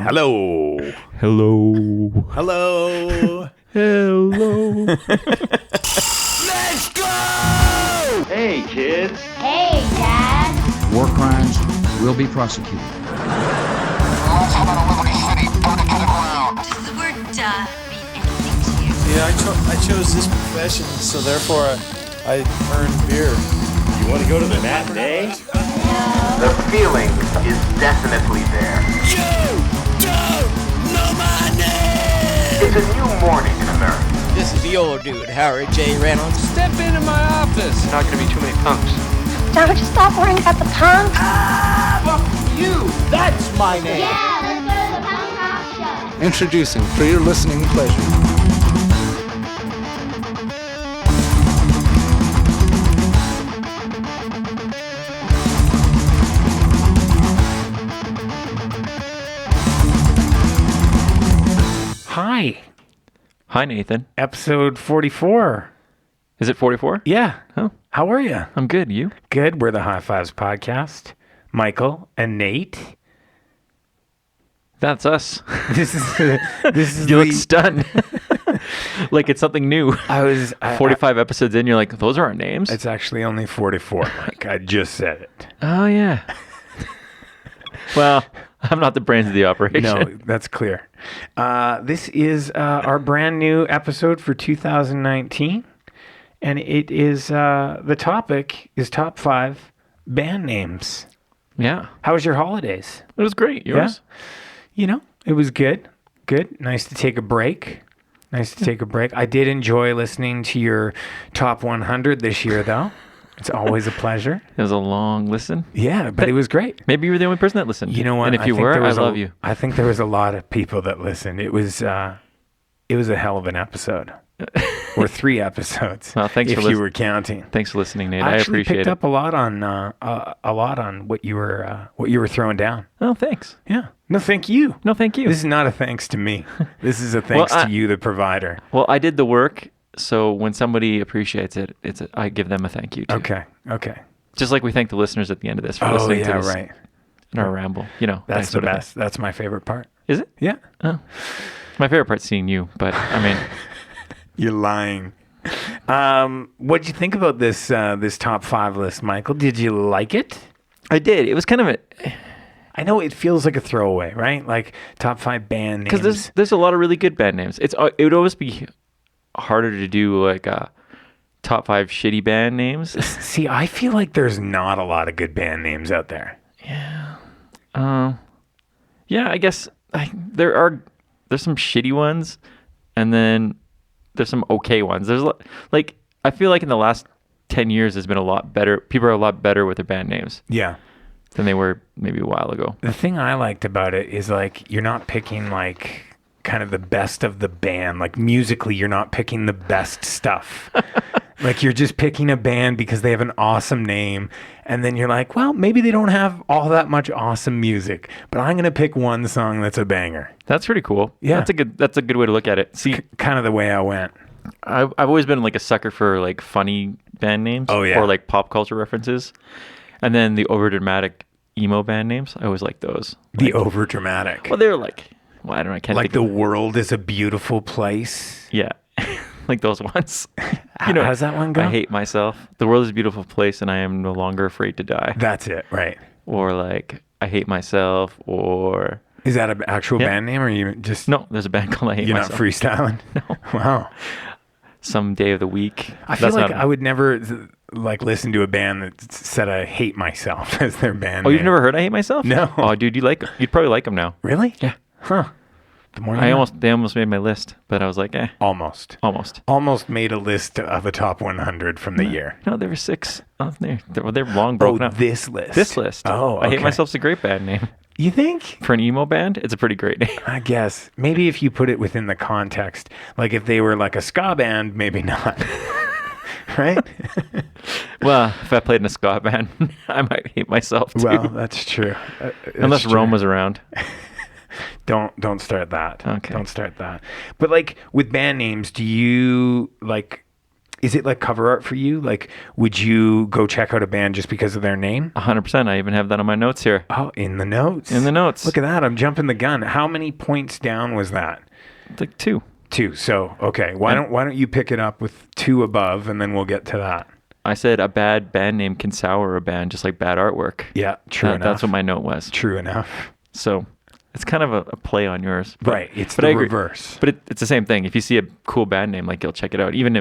Hello. Hello. Hello. Hello. Let's go! Hey, kids. Hey, Dad. War crimes will be prosecuted. Does the word mean anything to you? Yeah, I chose this profession, so therefore I earned beer. You want to go to the matinee? The feeling is definitely there. You don't know my name! It's a new morning in America. This is the old dude, Howard J. Reynolds. Step into my office. Not going to be too many punks. Don't you stop worrying about the punk? You! That's my name! Yeah, let's go to the punk rock show. Introducing, for your listening pleasure, Hi. Hi, Nathan. Episode 44. Is it 44? Yeah. Oh, How are you? I'm good. You? Good. We're the High Fives Podcast. Michael and Nate. That's us. This is You look stunned. Like it's something new. I 45 episodes in, you're like, those are our names? It's actually only 44, Mike. I just said it. Oh, yeah. Well, I'm not the brains of the operation. No, that's clear. This is our brand new episode for 2019. And it is, the topic is top 5 band names. Yeah. How was your holidays? It was great. Yours? You know, it was good. Good. Nice to take a break. I did enjoy listening to your top 100 this year, though. It's always a pleasure. It was a long listen. Yeah, but it was great. Maybe you were the only person that listened. You know what? And if I you think were, there I was love you. I think there was a lot of people that listened. It was a hell of an episode. Or 3 episodes. Well, thanks if for you listen- were counting. Thanks for listening, Nate. I I actually appreciate picked it. up a lot on what you were throwing down. Oh, thanks. Yeah. No, thank you. No, thank you. This is not a thanks to me. This is a thanks to you, the provider. Well, I did the work, so when somebody appreciates it, I give them a thank you, too. Okay. Just like we thank the listeners at the end of this for Oh, listening yeah, to this right. in our ramble. You know, That's that the sort of thing. best. That's my favorite part. Is it? Yeah. Oh. My favorite part's seeing you, but I mean, You're lying. What'd you think about this top 5 list, Michael? Did you like it? I did. It was kind of I know it feels like a throwaway, right? Like top 5 band names. because there's a lot of really good band names. It would always be harder to do like top 5 shitty band names. See, I feel like there's not a lot of good band names out there. Yeah, I guess there's some shitty ones, and then there's some okay ones. There's like I feel like in the last 10 years there's been a lot better. People are a lot better with their band names Yeah. than they were maybe a while ago. The thing I liked about it is like you're not picking like kind of the best of the band. Like musically, you're not picking the best stuff. Like you're just picking a band because they have an awesome name, and then you're like, well, maybe they don't have all that much awesome music, but I'm gonna pick one song that's a banger. That's pretty cool. Yeah. That's a good way to look at it. See, Kind of the way I went. I've always been like a sucker for like funny band names. Oh, yeah. Or like pop culture references. And then the overdramatic emo band names. I always like those. The over dramatic. Well, they're like, well, I don't know. I can't Like think the of, world is a beautiful place. yeah. Like those ones. How does that one go? I hate myself. The world is a beautiful place and I am no longer afraid to die. That's it, right? Or like, I hate myself. Or Is that an actual Yeah. band name, or you just no, there's a band called I Hate you're Myself. not freestyling? No. Wow. Some day of the week. I feel That's like not- I would never like listen to a band that said I hate myself as their band Oh, name. you've never heard I Hate Myself? No. Oh, dude, you'd probably like them now. Really? Yeah. Huh. The more you They know. almost made my list, but I was like, almost almost. made a list of a top 100 from the year. No, there were 6 on there. They're long broken up. This list. This list. Oh, I Hate okay. Myself's a great band name. You think? For an emo band, it's a pretty great name. I guess maybe if you put it within the context, like if they were like a ska band, maybe not. Right? Well, if I played in a ska band, I might hate myself too. Well, that's true. That's Unless true. Rome was around. Don't start that. Okay. Don't start that. But like with band names, do you like is it like cover art for you? Like, would you go check out a band just because of their name? 100%. I even have that on my notes here. Oh, in the notes. In the notes. Look at that. I'm jumping the gun. How many points down was that? Like 2. 2. So, okay. Why don't you pick it up with 2 above, and then we'll get to that. I said a bad band name can sour a band, just like bad artwork. Yeah, true enough. That's what my note was. True enough. So it's kind of a play on yours. But, Right. It's but the I agree. reverse. But it's the same thing. If you see a cool band name, like you'll check it out, even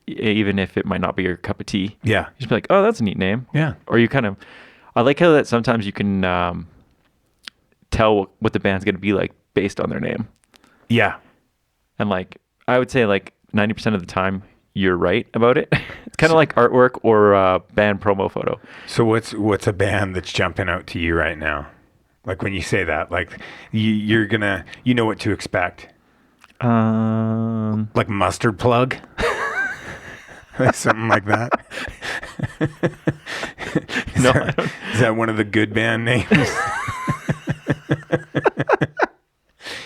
if it might not be your cup of tea. Yeah. You just be like, oh, that's a neat name. Yeah. Or you kind of, I like how that sometimes you can tell what the band's going to be like based on their name. Yeah. And like, I would say like 90% of the time, you're right about it. It's kind of like artwork or a band promo photo. So what's a band that's jumping out to you right now? Like when you say that, like you're gonna, you know what to expect. Like Mustard Plug, something like that. No, I don't. Is that one of the good band names?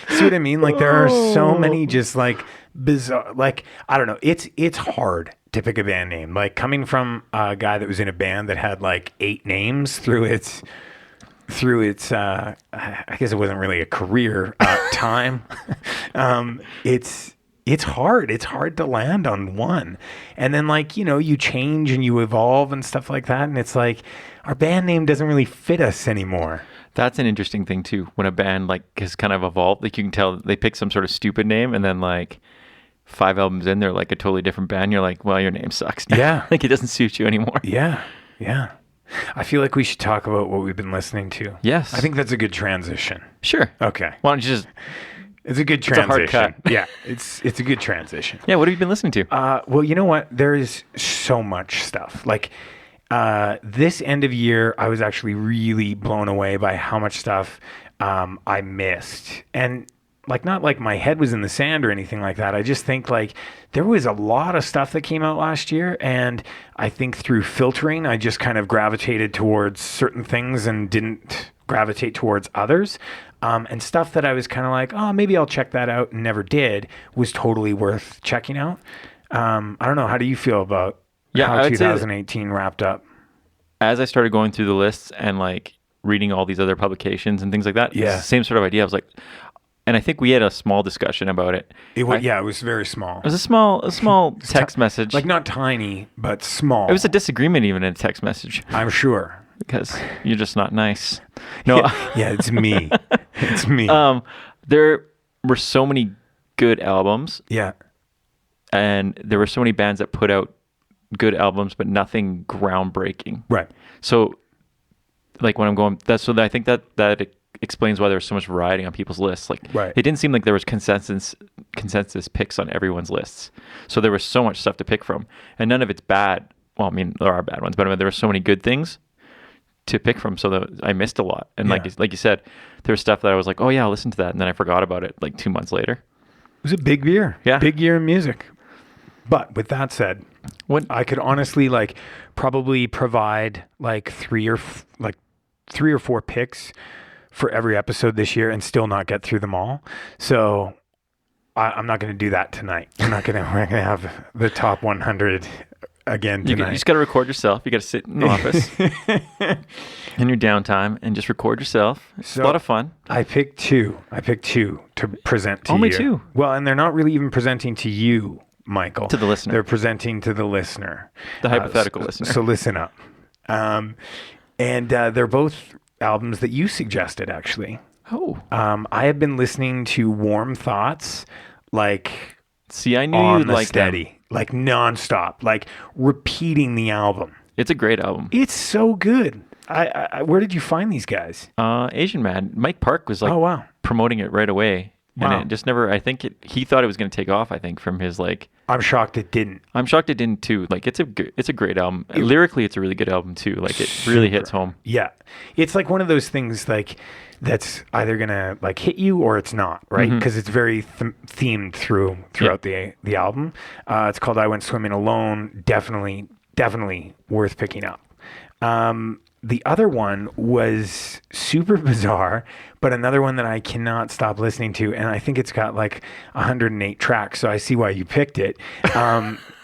See what I mean? Like there are so many just like bizarre, like I don't know. It's hard to pick a band name. Like coming from a guy that was in a band that had like 8 names through its I guess it wasn't really a career time. It's hard. It's hard to land on one. And then like, you know, you change and you evolve and stuff like that. And it's like our band name doesn't really fit us anymore. That's an interesting thing too. When a band like has kind of evolved, like you can tell they pick some sort of stupid name, and then like 5 albums in, they're like a totally different band. You're like, well, your name sucks. Yeah. Like it doesn't suit you anymore. Yeah. Yeah. I feel like we should talk about what we've been listening to. Yes. I think that's a good transition. Sure. Okay. Why don't you just? It's a good It's a hard transition. cut. Yeah. It's a good transition. Yeah. What have you been listening to? Well, you know what? There is so much stuff. Like this end of year, I was actually really blown away by how much stuff I missed. And like, not like my head was in the sand or anything like that. I just think like there was a lot of stuff that came out last year. And I think through filtering, I just kind of gravitated towards certain things and didn't gravitate towards others. And stuff that I was kind of like, oh, maybe I'll check that out, and never did, was totally worth checking out. I don't know. How do you feel about how I would say that 2018 wrapped up? as I started going through the lists and like reading all these other publications and things like that, Yeah. it's the same sort of idea. I was like, and I think we had a small discussion about it. It was very small. It was a small text message. Like not tiny, but small. It was a disagreement even in a text message I'm sure. because you're just not nice. No, Yeah, it's me. It's me. there were so many good albums, yeah. and there were so many bands that put out good albums, but nothing groundbreaking. Right. So, like when I'm going, I think that explains why there's so much variety on people's lists. Like, Right. it didn't seem like there was consensus picks on everyone's lists. So there was so much stuff to pick from, and none of it's bad. Well, I mean, there are bad ones, but I mean, there were so many good things to pick from. So that I missed a lot. And Yeah. like you said, there was stuff that I was like, oh yeah, I'll listen to that, and then I forgot about it like 2 months later. It was a big year. Yeah. Big year in music. But with that said, What? I could honestly like probably provide like three or four picks for every episode this year and still not get through them all. So I'm not going to do that tonight. We're going to have the top 100 again You tonight. just got to record yourself. You got to sit in the office in your downtime and just record yourself. It's So- a lot of fun. I picked two to present to Only you. two? Well, and they're not really even presenting to you, Michael. To the listener. They're presenting to the listener. The hypothetical so- listener. So listen up. And they're both albums that you suggested, actually. Oh. I have been listening to Warm Thoughts like See, I knew on you'd the like steady, them. like nonstop, like repeating the album. It's a great album. It's so good. I where did you find these guys? Asian Man. Mike Park was like Oh, wow. promoting it right away. Wow. And it just never, he thought it was going to take off, I think, from his like, I'm shocked it didn't. I'm shocked it didn't too. Like it's a great album. Lyrically, it's a really good album too. Like it really hits home. Yeah. It's like one of those things like that's either going to like hit you or it's not, right? Mm-hmm. Because it's very themed throughout the album. It's called I Went Swimming Alone. Definitely worth picking up. The other one was super bizarre, but another one that I cannot stop listening to, and I think it's got like 108 tracks, so I see why you picked it.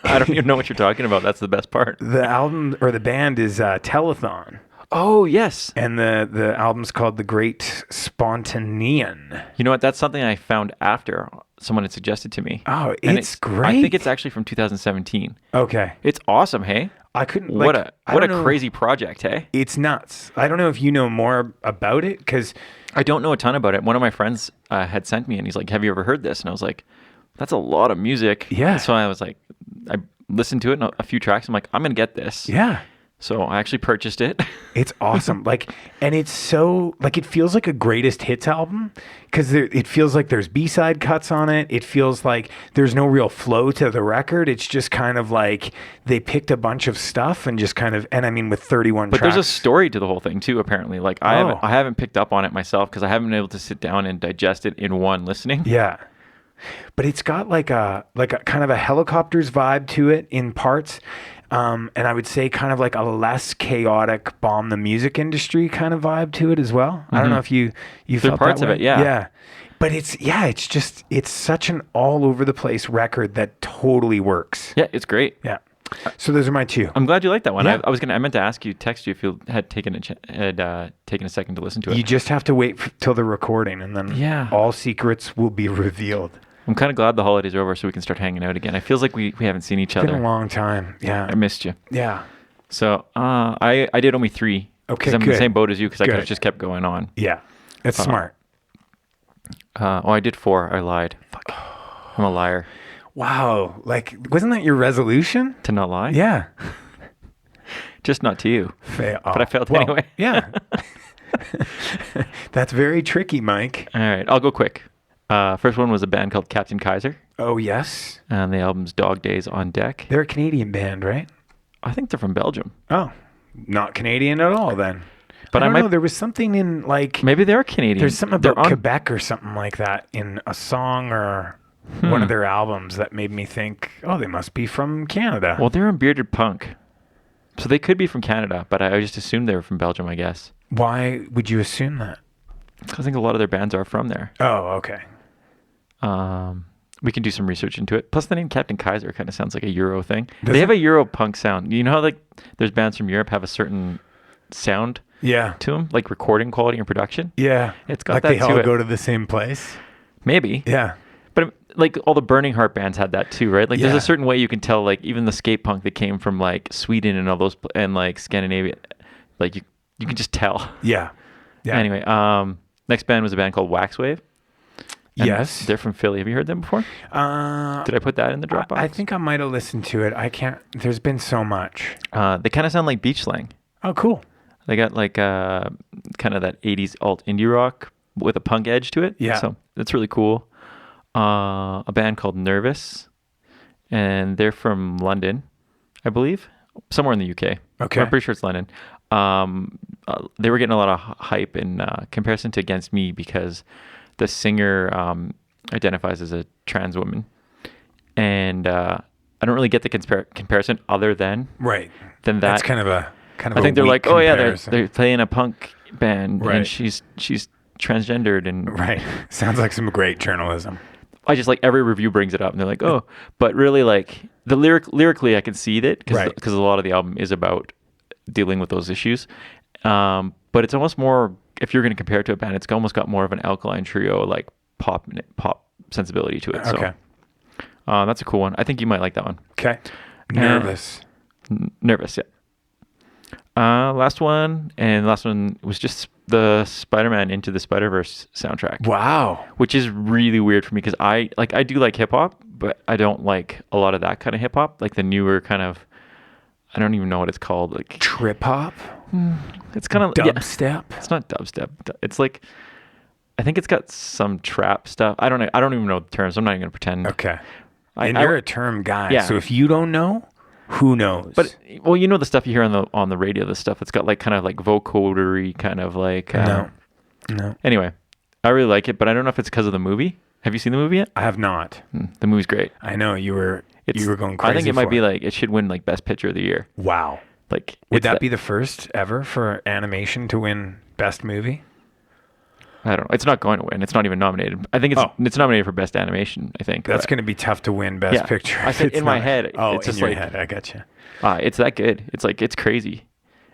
I don't even know what you're talking about. That's the best part. The album or the band is Telethon, Oh, yes. and the album's called The Great Spontanean. You know what? That's something I found after someone had suggested to me. Oh, And it's great. I think it's actually from 2017. Okay. It's awesome, hey? I couldn't. What like, a I what a don't know. crazy project, hey? It's nuts. I don't know if you know more about it because I don't know a ton about it. One of my friends had sent me, and he's like, "Have you ever heard this?" And I was like, "That's a lot of music." Yeah. So I was like, I listened to it, and a few tracks. I'm like, "I'm gonna get this." yeah, So I actually purchased it. it's awesome. Like, and it's so like it feels like a greatest hits album because it feels like there's B-side cuts on it. It feels like there's no real flow to the record. It's just kind of like they picked a bunch of stuff and just kind of, and I mean with 31 But tracks. there's a story to the whole thing too. Apparently, like I Oh. haven't picked up on it myself because I haven't been able to sit down and digest it in one listening. Yeah. But it's got like a kind of a helicopters vibe to it in parts. And I would say kind of like a less chaotic bomb the music industry kind of vibe to it as well. I don't know if you felt parts that of way. it, yeah. Yeah. But it's just it's such an all over the place record that totally works. Yeah, it's great. Yeah. So those are my two. I'm glad you liked that one. Yeah. I meant to ask you, text you if you had taken a second to listen to it. You just have to wait till the recording and then Yeah. all secrets will be revealed. I'm kind of glad the holidays are over so we can start hanging out again. It feels like we haven't seen each It's been other. a long time. Yeah. I missed you. Yeah. So I did only 3. Okay, I'm in good. the same boat as you because I could have Good. just kept going on. Yeah. That's smart. I did 4. I lied. Fuck. I'm a liar. Wow. Like, wasn't that your resolution? To not lie? Yeah. Just not to you. But I failed anyway. Yeah. That's very tricky, Mike. All right, I'll go quick. First one was a band called Captain Kaiser, Oh, yes. and the album's Dog Days on Deck. They're a Canadian band, right? I think they're from Belgium. Oh, not Canadian at all then. But I I don't might- know. There was something in like, Maybe they're Canadian. there's something They're about on- Quebec or something like that in a song or one of their albums that made me think, oh, they must be from Canada. Well, they're in Bearded Punk, so they could be from Canada. But I just assumed they were from Belgium. I guess Why would you assume that? I think a lot of their bands are from there. Oh, okay. We can do some research into it. Plus, the name Captain Kaiser kind of sounds like a Euro thing. Does They have it? a Euro punk sound. You know how like there's bands from Europe have a certain sound Yeah. to them, like recording quality and production. Yeah. It's got like that they to all it. go to the same place. Maybe. Yeah. But like all the Burning Heart bands had that too, right? Like there's Yeah. a certain way you can tell, like even the skate punk that came from like Sweden and all those and like Scandinavia, like you can just tell. Yeah. Yeah. Anyway, next band was a band called Waxwave. And Yes. they're from Philly. Have you heard them before? Did I put that in the Dropbox? I think I might have listened to it. I can't. There's been so much. They kind of sound like Beach Slang. Oh, cool. They got like kind of that 80s alt indie rock with a punk edge to it. Yeah. So that's really cool. A band called Nervous, and they're from London, I believe, somewhere in the UK. Okay. I'm pretty sure it's London. They were getting a lot of hype in comparison to Against Me because the singer identifies as a trans woman. And I don't really get the comparison other than Right. that. That's kind of a I think they're weak like, oh yeah, comparison. they're playing a punk band Right. and she's transgendered, and Right. Sounds like some great journalism. I just like every review brings it up and they're like, oh, but really like the lyrically I can see that because Right. a lot of the album is about dealing with those issues. But it's almost more, if you're going to compare it to a band, it's almost got more of an Alkaline Trio like pop sensibility to it. Okay. So that's a cool one. I think you might like that one. Okay. Nervous. Nervous, yeah. Last one was just the Spider-Man Into the Spider-Verse soundtrack, Wow. which is really weird for me because I do like hip hop, but I don't like a lot of that kind of hip hop, like the newer kind of, I don't even know what it's called. Like Trip hop. it's kind of yeah, Dubstep. it's not dubstep. It's like, I think it's got some trap stuff. I don't know. I don't even know the terms. I'm not even gonna pretend. Okay. I- And I- you're a term guy. Yeah. So if you don't know, who knows? But well, you know the stuff you hear on the radio, the stuff that's got like kind of like vocodery kind of like. No. Anyway, I really like it, but I don't know if it's because of the movie. Have you seen the movie yet? I have not. The movie's great. I know you were going crazy. I think it might for be like it should win like Best Picture of the Year. Wow. Like Would it's that be the first ever for animation to win Best Movie? I don't know. It's not going to win. It's not even nominated. I think it's nominated for best animation. I think That's going to be tough to win Best Picture. I said It's in my not- head. Oh, it's in just your like head. I gotcha. it's that good. It's like it's crazy,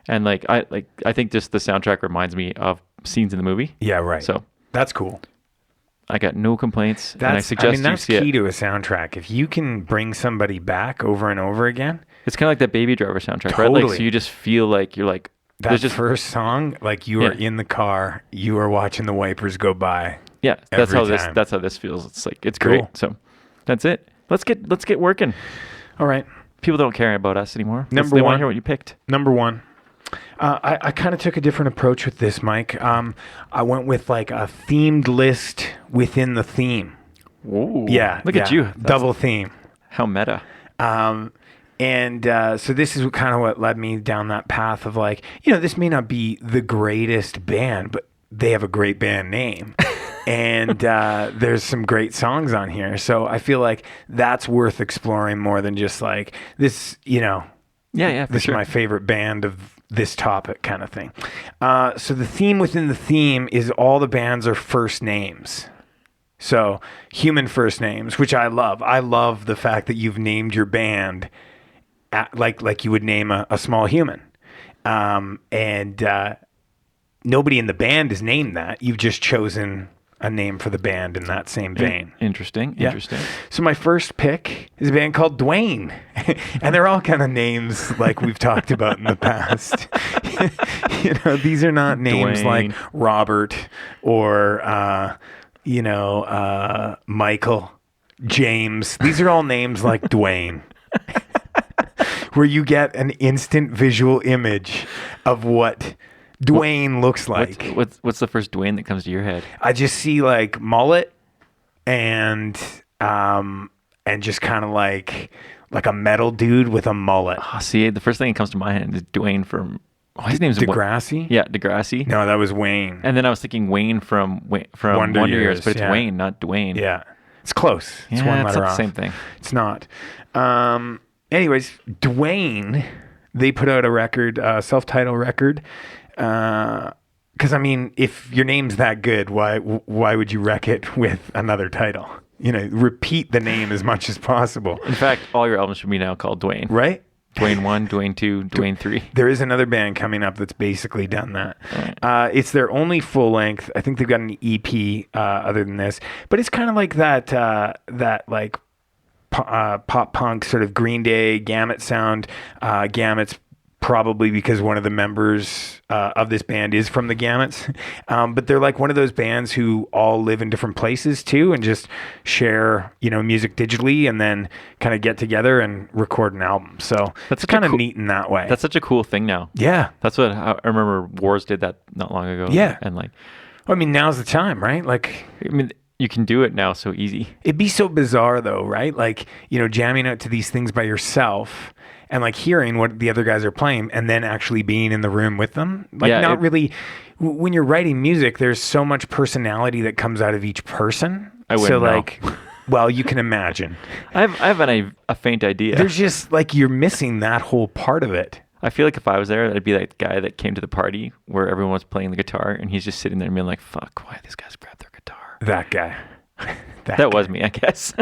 and I think just the soundtrack reminds me of scenes in the movie. Yeah, right. So that's cool. I got no complaints, and I That's suggest you that's see key it. to a soundtrack. If you can bring somebody back over and over again, It's kind of like that Baby Driver soundtrack, right? Like, Totally. so you just feel like you're like that there's just first song, like you are Yeah. in the car, you are watching the wipers go by. yeah. That's every how time. that's how this feels. It's like it's Cool. great. So that's it. Let's get working. All right. People don't care about us anymore. Number They want one. to hear what you picked. Number one. I kind of took a different approach with this, Mike. I went with like a themed list within the theme. Whoa. Yeah. Look at yeah. you. That's Double theme. how meta. And so this is kind of what led me down that path of like, this may not be the greatest band, but they have a great band name. And there's some great songs on here. So I feel like that's worth exploring more than just like this, Yeah, for this sure. is my favorite band of this topic kind of thing. So the theme within the theme is all the bands are first names. So human first names, which I love. I love the fact that you've named your band like you would name a small human. And nobody in the band is named that. You've just chosen a name for the band in that same vein. Interesting. Yeah. Interesting. So my first pick is a band called Dwayne. And they're all kind of names like we've talked about in the past. These are not names Dwayne. like Robert or, Michael, James. These are all names like Dwayne. Where you get an instant visual image of what Dwayne looks like. What's the first Dwayne that comes to your head? I just see like mullet and just kind of like a metal dude with a mullet. Oh, see, the first thing that comes to my head is Dwayne from. Oh, his name's Degrassi? Yeah, Degrassi. No, that was Wayne. And then I was thinking Wayne from Wonder Years, but it's yeah. Wayne, not Dwayne. Yeah. It's close. It's Yeah, one it's letter not the off. same thing. It's not. Anyways, Dwayne, they put out a record, self-titled record. Because, I mean, if your name's that good, why would you wreck it with another title? Repeat the name as much as possible. In fact, all your albums should be now called Dwayne. Right? Dwayne 1, Dwayne 2, Dwayne 3. There is another band coming up that's basically done that. It's their only full length. I think they've got an EP other than this, but it's kind of like that like pop punk sort of Green Day Gamut sound. Gamut's probably because one of the members of this band is from the Gamuts, but they're like one of those bands who all live in different places too, and just share music digitally, and then kind of get together and record an album. So That's it's such a kind of cool- neat in that way. That's such a cool thing now. Yeah. That's what I remember. Wars did that not long ago. Yeah. And like, I mean, now's the time, right? Like, I mean, you can do it now so easy. it'd be so bizarre though, right? Like, jamming out to these things by yourself and like hearing what the other guys are playing and then actually being in the room with them. Like, Yeah, not really. When you're writing music, there's so much personality that comes out of each person. I wouldn't so know. like, well, you can imagine. I have a faint idea. There's just like you're missing that whole part of it. I feel like if I was there, I'd be like the guy that came to the party where everyone was playing the guitar and he's just sitting there and being like, fuck, why these guys grab their guitar? That guy. That was me, I guess.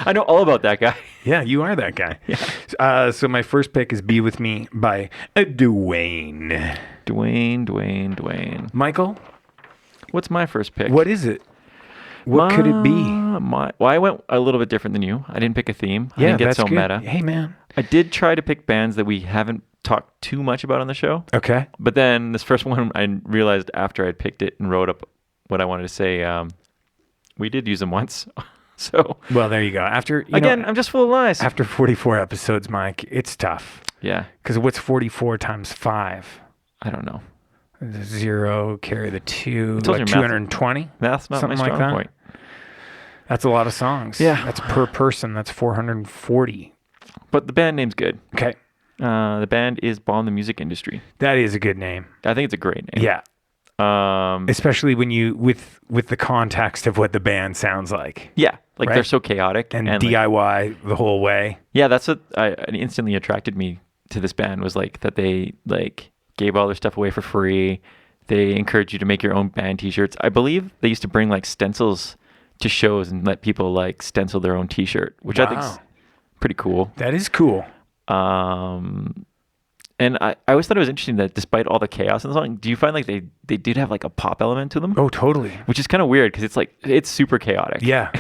I know all about that guy. Yeah, you are that guy. Yeah. So my first pick is "Be With Me" by Dwayne. Dwayne. Michael, What's my first pick? what is it? What could it be? Well, I went a little bit different than you. I didn't pick a theme. I didn't get that's so good. meta. Hey, man. I did try to pick bands that we haven't talked too much about on the show. Okay. But then this first one, I realized after I'd picked it and wrote up what I wanted to say, we did use them once. So Well, there you go. After I'm just full of lies. after 44 episodes, Mike, it's tough. Yeah, Because what's 44 times 5? I don't know. The 0, carry the 2, told like you math- 220? That's not Something my like strong that? point. That's a lot of songs. Yeah. That's per person. That's 440. But the band name's good. Okay. The band is Bomb the Music Industry. That is a good name. I think it's a great name. Yeah. Especially when you with the context of what the band sounds like. Yeah. Like Right? they're so chaotic And like, DIY the whole way. yeah, that's what it instantly attracted me to this band was like that they like gave all their stuff away for free. They encourage you to make your own band T-shirts. I believe they used to bring like stencils to shows and let people like stencil their own T-shirt, which I think is Wow. pretty cool. That is cool. And I always thought it was interesting that despite all the chaos in the song, do you find like they did have like a pop element to them? Oh, totally. Which is kind of weird because it's like it's super chaotic. Yeah.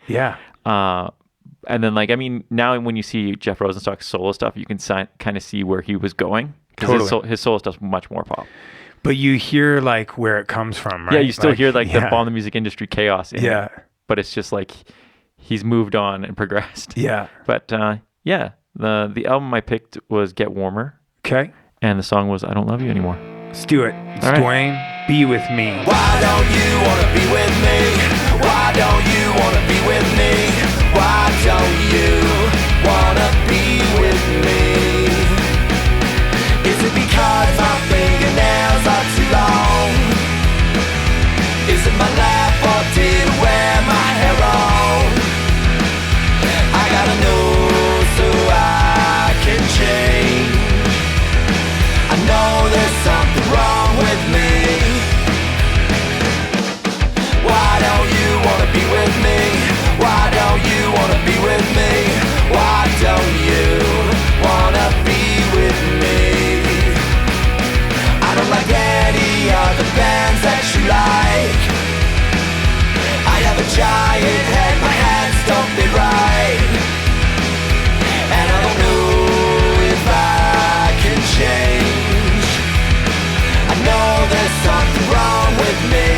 Yeah. And then like I mean now when you see Jeff Rosenstock's solo stuff, you can kind of see where he was going because Totally. his solo stuff's much more pop. But you hear like where it comes from, right? Yeah, you still hear like the yeah. bomb the music industry chaos in Yeah. it, but it's just like he's moved on and progressed. Yeah. But yeah, the album I picked was Get Warmer, Okay. and the song was I Don't Love You Anymore. Let's do it. It's All right. Dwayne. Be with me. Why don't you wanna be with me? Why don't you wanna be with me? Why don't you wanna be with me? Is it because my fingernails are too long? Is it my laugh or did I wear my hair on? I gotta know so I can change. I know there's something wrong with me. Why don't you wanna be with me? Why don't you wanna be with me? Why don't you wanna be with me? I don't like any other bands that you like. I have a giant head, my hands don't fit right. And I don't know if I can change. I know there's something wrong with me.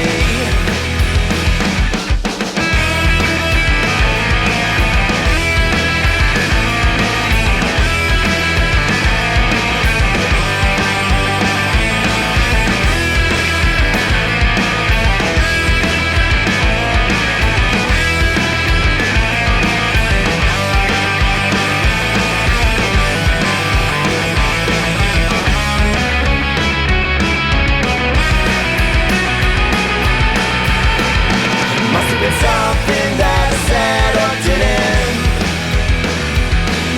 Must have been something that I said or didn't.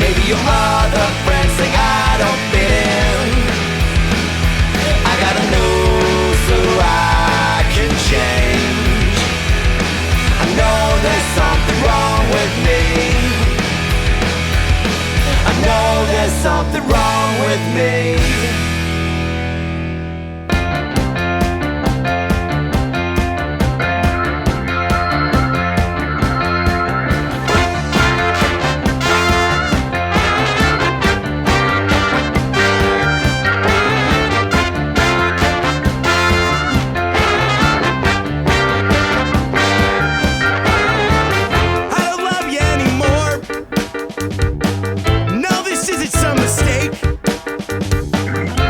Maybe your other friends think I don't fit in. I gotta know so I can change. I know there's something wrong with me. I know there's something wrong with me. I don't love you anymore. No, this isn't some mistake.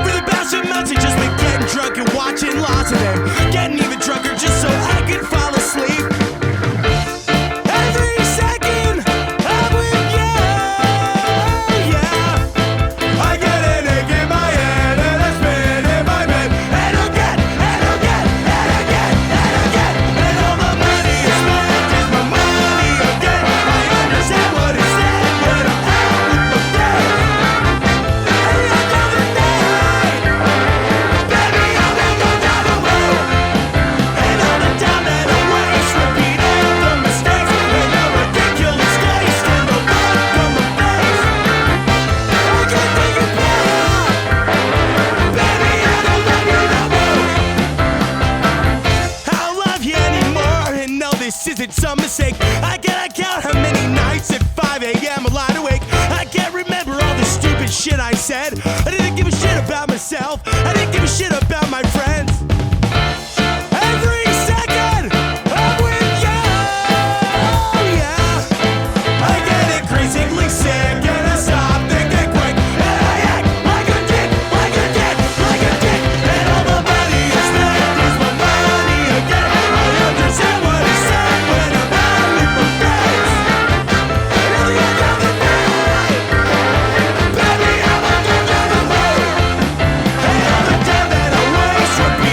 Really bouncing mountain, just been getting drunk and watching lots of them. Getting even drunker just so I can fall asleep. Every second I'm with you, yeah. I get an ache in my head and I spin in my bed. And again, and again, and again, and again. And all the money is spent is my money again. I understand what it said when I'm out with my friends. And the other night, baby, I will go down the road. And all the time that I waste repeating the mistakes and the ridiculous taste and the look on my face. I can't take it back. Baby, I don't love you no more. I don't love you anymore, and no, this isn't some mistake. I cannot count how many nights at 5 a.m. I lie awake. I can't remember all the stupid shit I said. I didn't give a shit about myself. I didn't give a shit about my friends. Every second I'm with you, yeah. I get increasingly sick and I stop thinking quick. And I act like a dick, like a dick, like a dick. And all the money I spent is my money again. I understand what he said when I'm out with my friends. And at the end of the night, baby, I'm a good down the road. And all the time that I waste repeating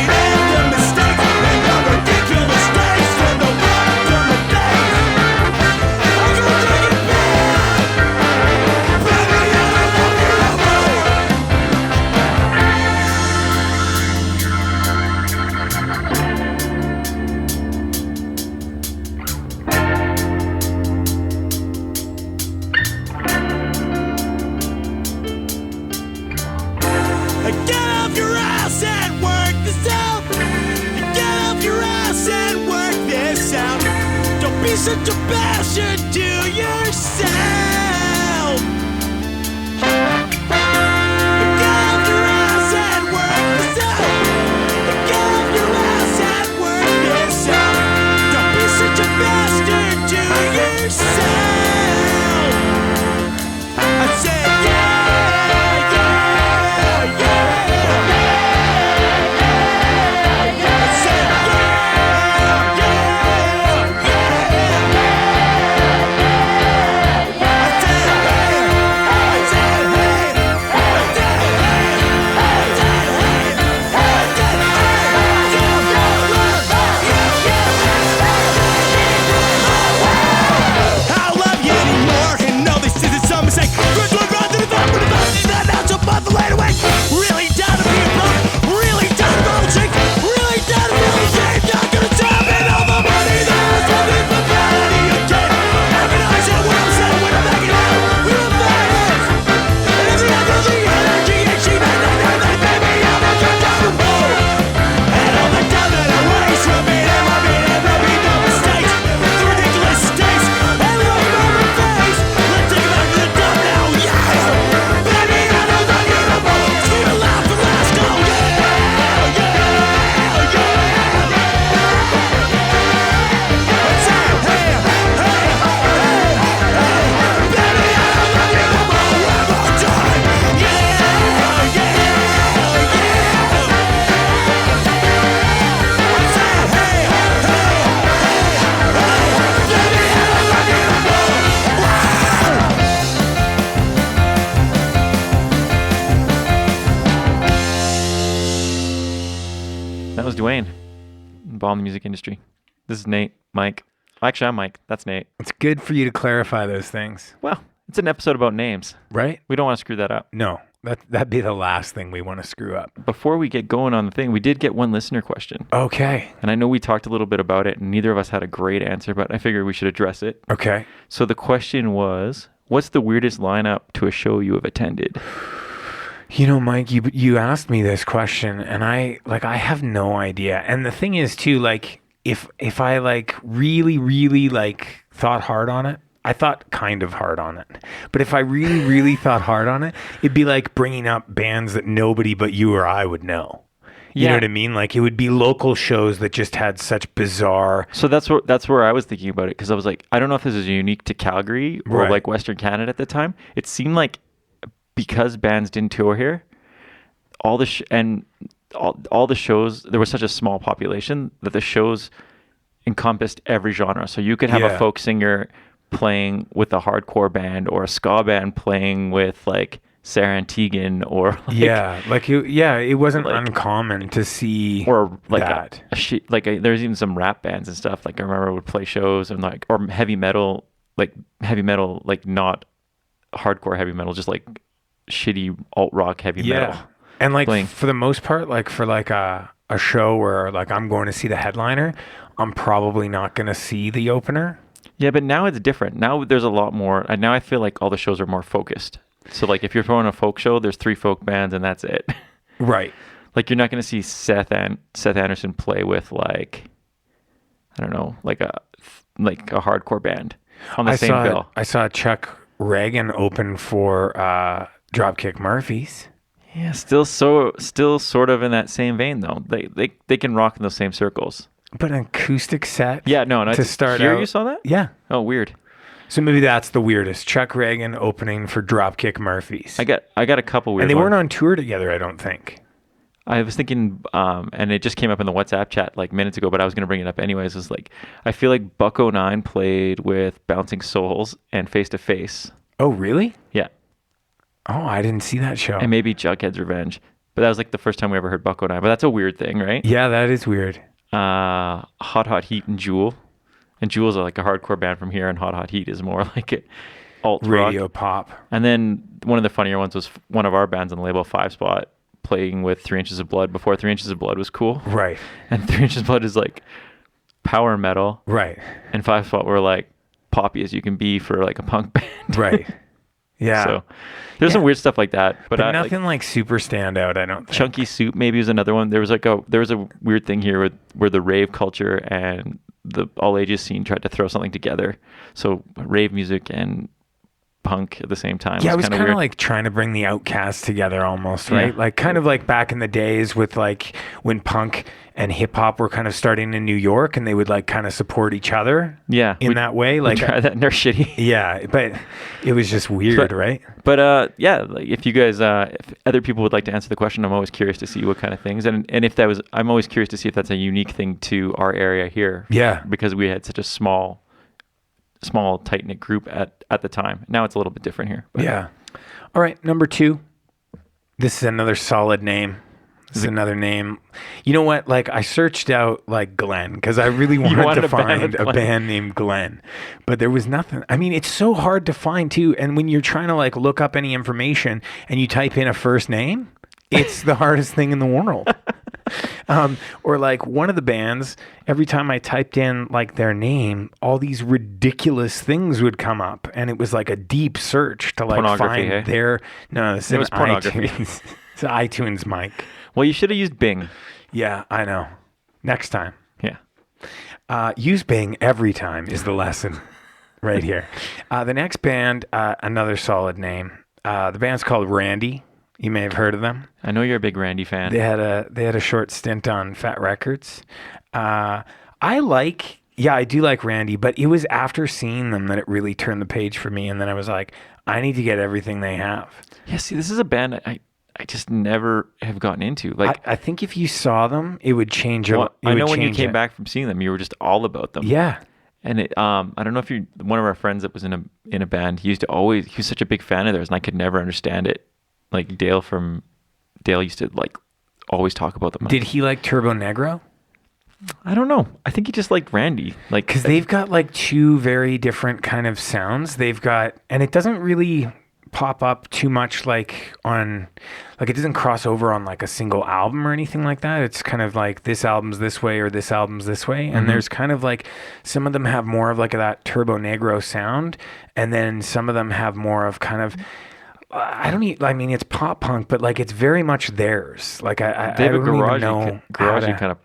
such a bastard to yourself. Get off your ass and work this out. Get off your ass and work this out. Don't be such a bastard to yourself. I said yeah, yeah, yeah, yeah. I said yeah, yeah, yeah. I said hey, I said hey, I said hey, I said hey, I said hey. I don't love you anymore, and no, this isn't some mistake. First one run to the top, but the top is not out till month later. Wait, really down to be a punk, really down to roll chicks, really down to really shame. Not gonna stop it, all the money that was looking for vanity again. Having eyes on what I'm saying when I'm backing out. We were fans, and in the end of the energy, and she made that baby, I'm a good down the road. And all the time that I waste from it, and I made no mistakes. The ridiculous stakes, and look on my face. Let's take it back to the top now, yeah. Baby, I don't love you no more. Scream it loud for last, go, yeah, yeah, yeah. Let's say, hey, hey, hey, hey. Baby, I don't love you no more. One more time, yeah, yeah, yeah. Let's say, hey, hey, hey, hey. Baby, I don't love you no more. That was Dwayne. Bomb the music industry. This is Nate. Mike. Actually, I'm Mike. That's Nate. It's good for you to clarify those things, Well, it's an episode about names. right? We don't want to screw that up. No, that'd be the last thing we want to screw up. Before we get going on the thing, we did get one listener question. Okay. And I know we talked a little bit about it, and neither of us had a great answer, but I figured we should address it. Okay. So the question was, what's the weirdest lineup to a show you have attended? You know, Mike, you asked me this question, and I have no idea. And the thing is, too, like if I like really like thought hard on it, I thought kind of hard on it. But if I really thought hard on it, it'd be like bringing up bands that nobody but you or I would know. You know Yeah. what I mean? Like it would be local shows that just had such bizarre. So that's where I was thinking about it, because I was like, I don't know if this is unique to Calgary or Right. like Western Canada at the time. It seemed like because bands didn't tour here, all the shows, there was such a small population that the shows encompassed every genre. So you could have a Yeah. folk singer playing with a hardcore band, or a ska band playing with like Sarah and Tegan, or like, it wasn't like- uncommon to see or like that. there's even some rap bands and stuff. Like I remember I would play shows and like, or heavy metal, like not hardcore heavy metal, just like shitty alt rock heavy metal. And like playing. for the most part, like for like a show where like I'm going to see the headliner, I'm probably not going to see the opener. Yeah, but now it's different. Now there's a lot more. And now I feel like all the shows are more focused. So like if you're throwing a folk show, there's 3 folk bands and that's it. Right. Like you're not going to see Seth Anderson play with like, I don't know, like a hardcore band on the same bill. I saw Chuck Reagan open for Dropkick Murphys. Yeah, still sort of in that same vein though. They can rock in those same circles. But an acoustic set. Yeah, no, to start here out. you saw that? Yeah. Oh, weird. So maybe that's the weirdest. Chuck Reagan opening for Dropkick Murphys. I got a couple weird and they ones. weren't on tour together, I don't think. I was thinking, and it just came up in the WhatsApp chat like minutes ago, but I was going to bring it up anyways. It was like, I feel like Buck-O-Nine played with Bouncing Souls and Face to Face. Oh, really? Yeah. Oh, I didn't see that show. And maybe Jughead's Revenge. But that was like the first time we ever heard Buck-O-Nine. But that's a weird thing, right? Yeah, that is weird. Hot Hot Heat and Jewel. And Jewel's like a hardcore band from here, and Hot Hot Heat is more like it alt Radio rock. pop. And then one of the funnier ones was one of our bands on the label, 5 Spot, playing with 3 Inches of Blood before 3 Inches of Blood was cool. Right. And 3 Inches of Blood is like power metal. Right. And 5 Spot were like poppy as you can be for like a punk band. Right. Yeah. So there's some weird stuff like that. But I, nothing like super standout, I don't think. Chunky Soup maybe was another one. There was a weird thing here where the rave culture and the all ages scene tried to throw something together. So rave music and punk at the same time. Yeah, it was kinda kind of weird. like trying to bring the Outcasts together almost, right? Yeah. Like kind of like back in the days with like when punk and hip hop were kind of starting in New York and they would like kind of support each other in that way. we Like, tried that and they're shitty. yeah, but it was just weird, But- right? But yeah, like if you guys, if other people would like to answer the question, I'm always curious to see what kind of things, and if that was, I'm always curious to see if that's a unique thing to our area here. Yeah. because we had such a small, tight knit group at the time. Now it's a little bit different here. But Yeah. All right, number 2. This is another solid name. This is another name. You know what? Like I searched out like Glenn because I really wanted wanted to a band find with a Glenn. band named Glenn, but there was nothing. I mean, it's so hard to find too. And when you're trying to like look up any information and you type in a first name, it's the hardest thing in the world. Or like one of the bands, every time I typed in like their name, all these ridiculous things would come up, and it was like a deep search to like Pornography, find hey? their. No, this is It was an pornography. iTunes. It's an iTunes mic. well, you should have used Bing. Yeah, I know. Next time, Yeah. use Bing every time is the lesson, right here. The next band, another solid name. The band's called Randy. You may have heard of them. I know you're a big Randy fan. They had a short stint on Fat Records. I do like Randy, but it was after seeing them that it really turned the page for me, and then I was like, I need to get everything they have. Yeah. See, this is a band I just never have gotten into. Like, I think if you saw them, it would change. well, I know when you came it. back from seeing them, you were just all about them. Yeah. And it, I don't know if you're one of our friends that was in a band. He was such a big fan of theirs, and I could never understand it. Like Dale used to like always talk about them. Did he like Turbo Negro? I don't know. I think he just liked Randy. Like, Because they've got like two very different kind of sounds. They've got, and it doesn't really pop up too much like on, like it doesn't cross over on like a single album or anything like that. It's kind of like this album's this way or this album's this way. And there's kind of like, some of them have more of like that Turbo Negro sound. And then some of them have more of kind of, I mean, it's pop punk, but like it's very much theirs. Like they have I a don't even garagey, know how garagey to- kind of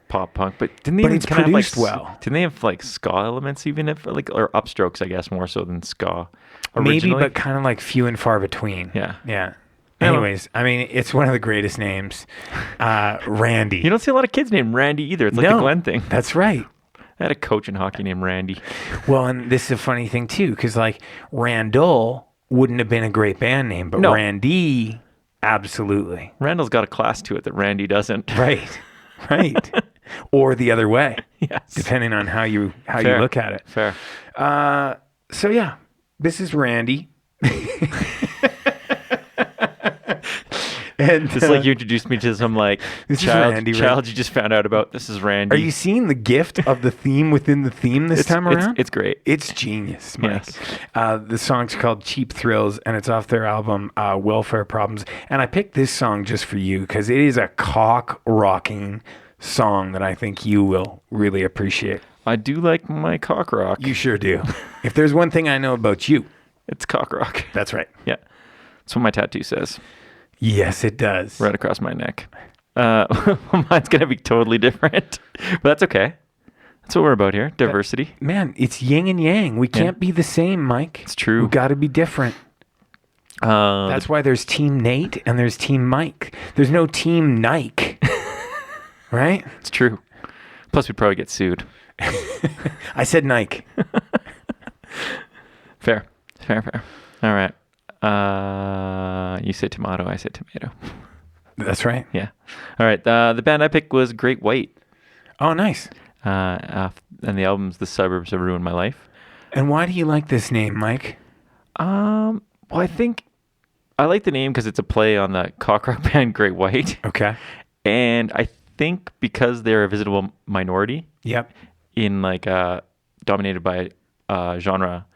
pop punk, but didn't they But even it's kind of have, produced like, well. Didn't they have like ska elements even if like, or upstrokes, I guess, more so than ska? Maybe, Originally? but kind of like few and far between. Yeah. Yeah. I don't- Anyways, I mean, it's one of the greatest names. Randy. You don't see a lot of kids named Randy either. It's like No, the Glenn thing. That's right. I had a coach in hockey named Randy. Well, and this is a funny thing too, because like Randall wouldn't have been a great band name, but No. Randy, absolutely. Randall's got a class to it that Randy doesn't. Right. Right. Or the other way, Yes. depending on how you Fair. look at it. Fair. So yeah, this is Randy. And It's like you introduced me to some like This is child Randy, right? you just found out about. This is Randy. Are you seeing the gift of the theme within the theme this time around? It's great. It's genius, Mike. Yes. The song's called Cheap Thrills, and it's off their album Welfare Problems. And I picked this song just for you because it is a cock-rocking song that I think you will really appreciate. I do like my cock rock. You sure do. If there's one thing I know about you, It's cock rock. that's right. Yeah. That's what my tattoo says. Yes, it does. Right across my neck. Mine's going to be totally different. But that's okay. That's what we're about here. Diversity. Man, it's yin and yang. We can't be the same, Mike. It's true. We got to be different. That's why there's Team Nate and there's Team Mike. There's no Team Nike. Right? It's true. Plus, we'd probably get sued. I said Nike. Fair. All right. You said tomato. I said tomato. That's right. Yeah. All right. The band I picked was Great White. Oh, nice. And the album's The Suburbs Have Ruined My Life. And why do you like this name, Mike? Well, I think I like the name because it's a play on the cock rock band Great White. Okay. And I think because they're a visible minority Yep. in like dominated by genre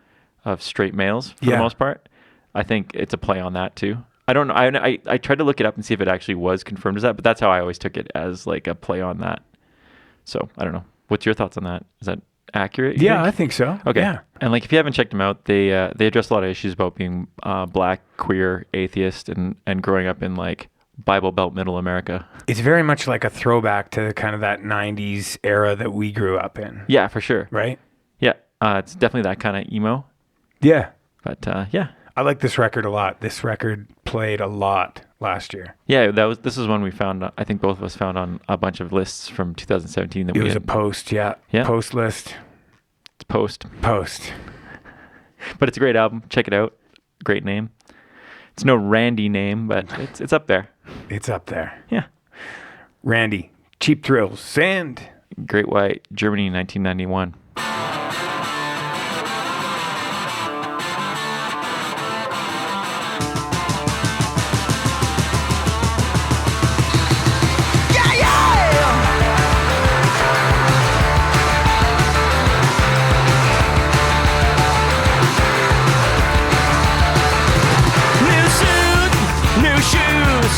of straight males for Yeah. the most part, I think it's a play on that too. I don't know. I tried to look it up and see if it actually was confirmed as that, but that's how I always took it, as like a play on that. So I don't know. What's your thoughts on that? Is that accurate? you Yeah, I think? think so. Okay. Yeah. And like if you haven't checked them out, they address a lot of issues about being black, queer, atheist, and growing up in like Bible Belt Middle America. It's very much like a throwback to kind of that 90s era that we grew up in, Yeah, for sure. right? Yeah, it's definitely that kind of emo. Yeah. But yeah, I like this record a lot. This record played a lot last year. yeah. This is one we found. I think both of us found on a bunch of lists from 2017 that It we was a had post, yeah. Yeah. Post list. post. Post. But it's a great album. Check it out. Great name. It's no Randy name, but it's up there. It's up there. Yeah. Randy, Cheap Thrills, Sand. Great White, Germany, 1991. New suit, new shoes.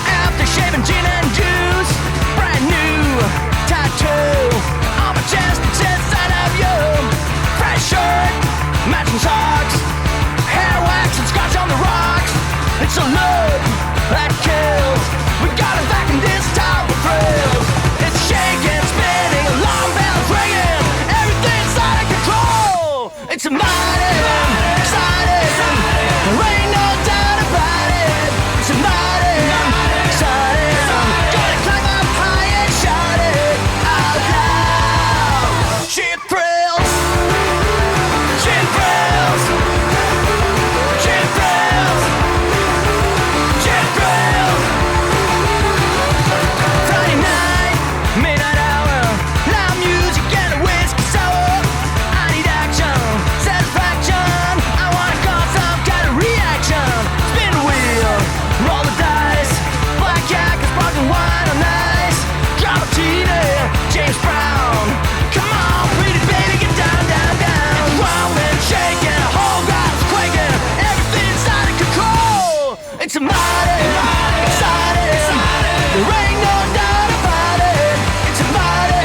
After shaving gin and juice. Brand new tattoo on my chest that says "I love you." Fresh shirt, matching socks, hair wax and scotch on the rocks. It's a look that kills. We got it back in this time of thrills. It's shaking, spinning, alarm bells ringing. Everything's out of control. It's a mighty exciting. There ain't no doubt about it. It's a mighty exciting. Gonna climb up high and shout it out loud. Cheap thrills. Cheap thrills. Cheap thrills. Cheap thrills. Friday night, midnight hour, loud music and a whiskey sour. I need action, satisfaction. I wanna cause some kind of reaction. Spin the wheel, roll the dice. Blackjack and sparkling wine on ice. Drop a Tina, James Brown. Come on, pretty baby, get down, down, down. Rolling, shaking, a whole guy's quaking. Everything's out of control. It's a mighty exciting. There ain't no doubt about it. It's a mighty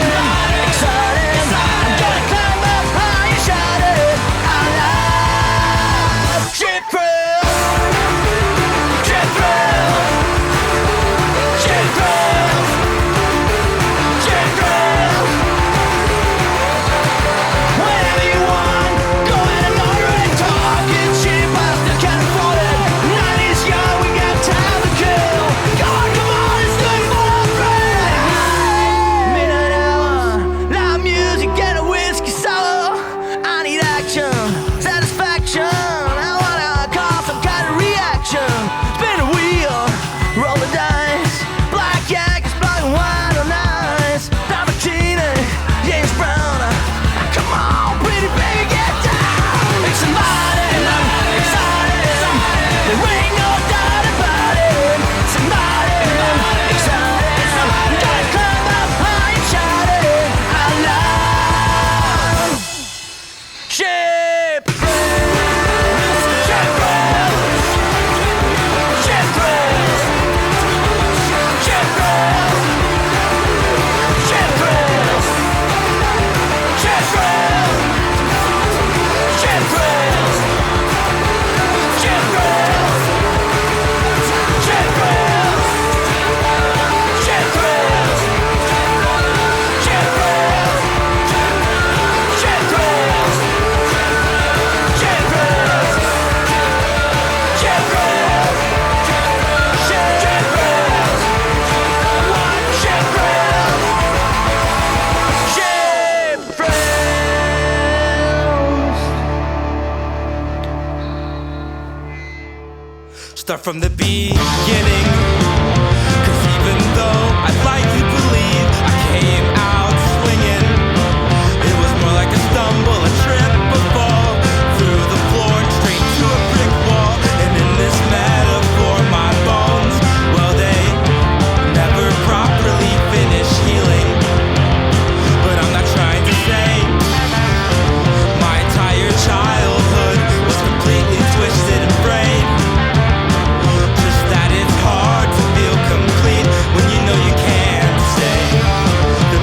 exciting. I'm gonna climb up high and shout it out loud. Cheap thrills. Cheap thrills. Cheap thrills. Cheap thrills. Whatever you want, go ahead and order it. Talking cheap, I still can't afford it. 90s young, we got time to kill. Come on, it's good for a friend. Midnight hour, loud music and a whiskey sour. I need action, satisfaction. I wanna cause some kind of reaction. Spin a wheel, roll the dice. Blackjack is blowing wine on ice. Lamborghini, James Brown. Come on, pretty baby, get down. It's a mighty exciting. There ain't no doubt about it. It's a mighty exciting. Gotta climb up high and shout it out loud. Ship thrills. Ship thrills. Ship thrills. Ship thrills. Ship thrills. Ship thrills. Ship thrills. Ship thrills. Ship thrills. Ship thrills. Ship thrills. Ship thrills. Ship thrills. Ship thrills. Ship thrills. Ship thrills. Ship thrills. Start from the beginning. Cause even though I'd like to believe I came out swinging, it was more like a stumble, a trip, a fall through the floor and straight to a brick wall. And in this metaphor, my bones, well, they never properly finish healing. But I'm not trying to say my entire childhood was completely twisted and frayed. Just that it's hard to feel complete when you know you can't stay. The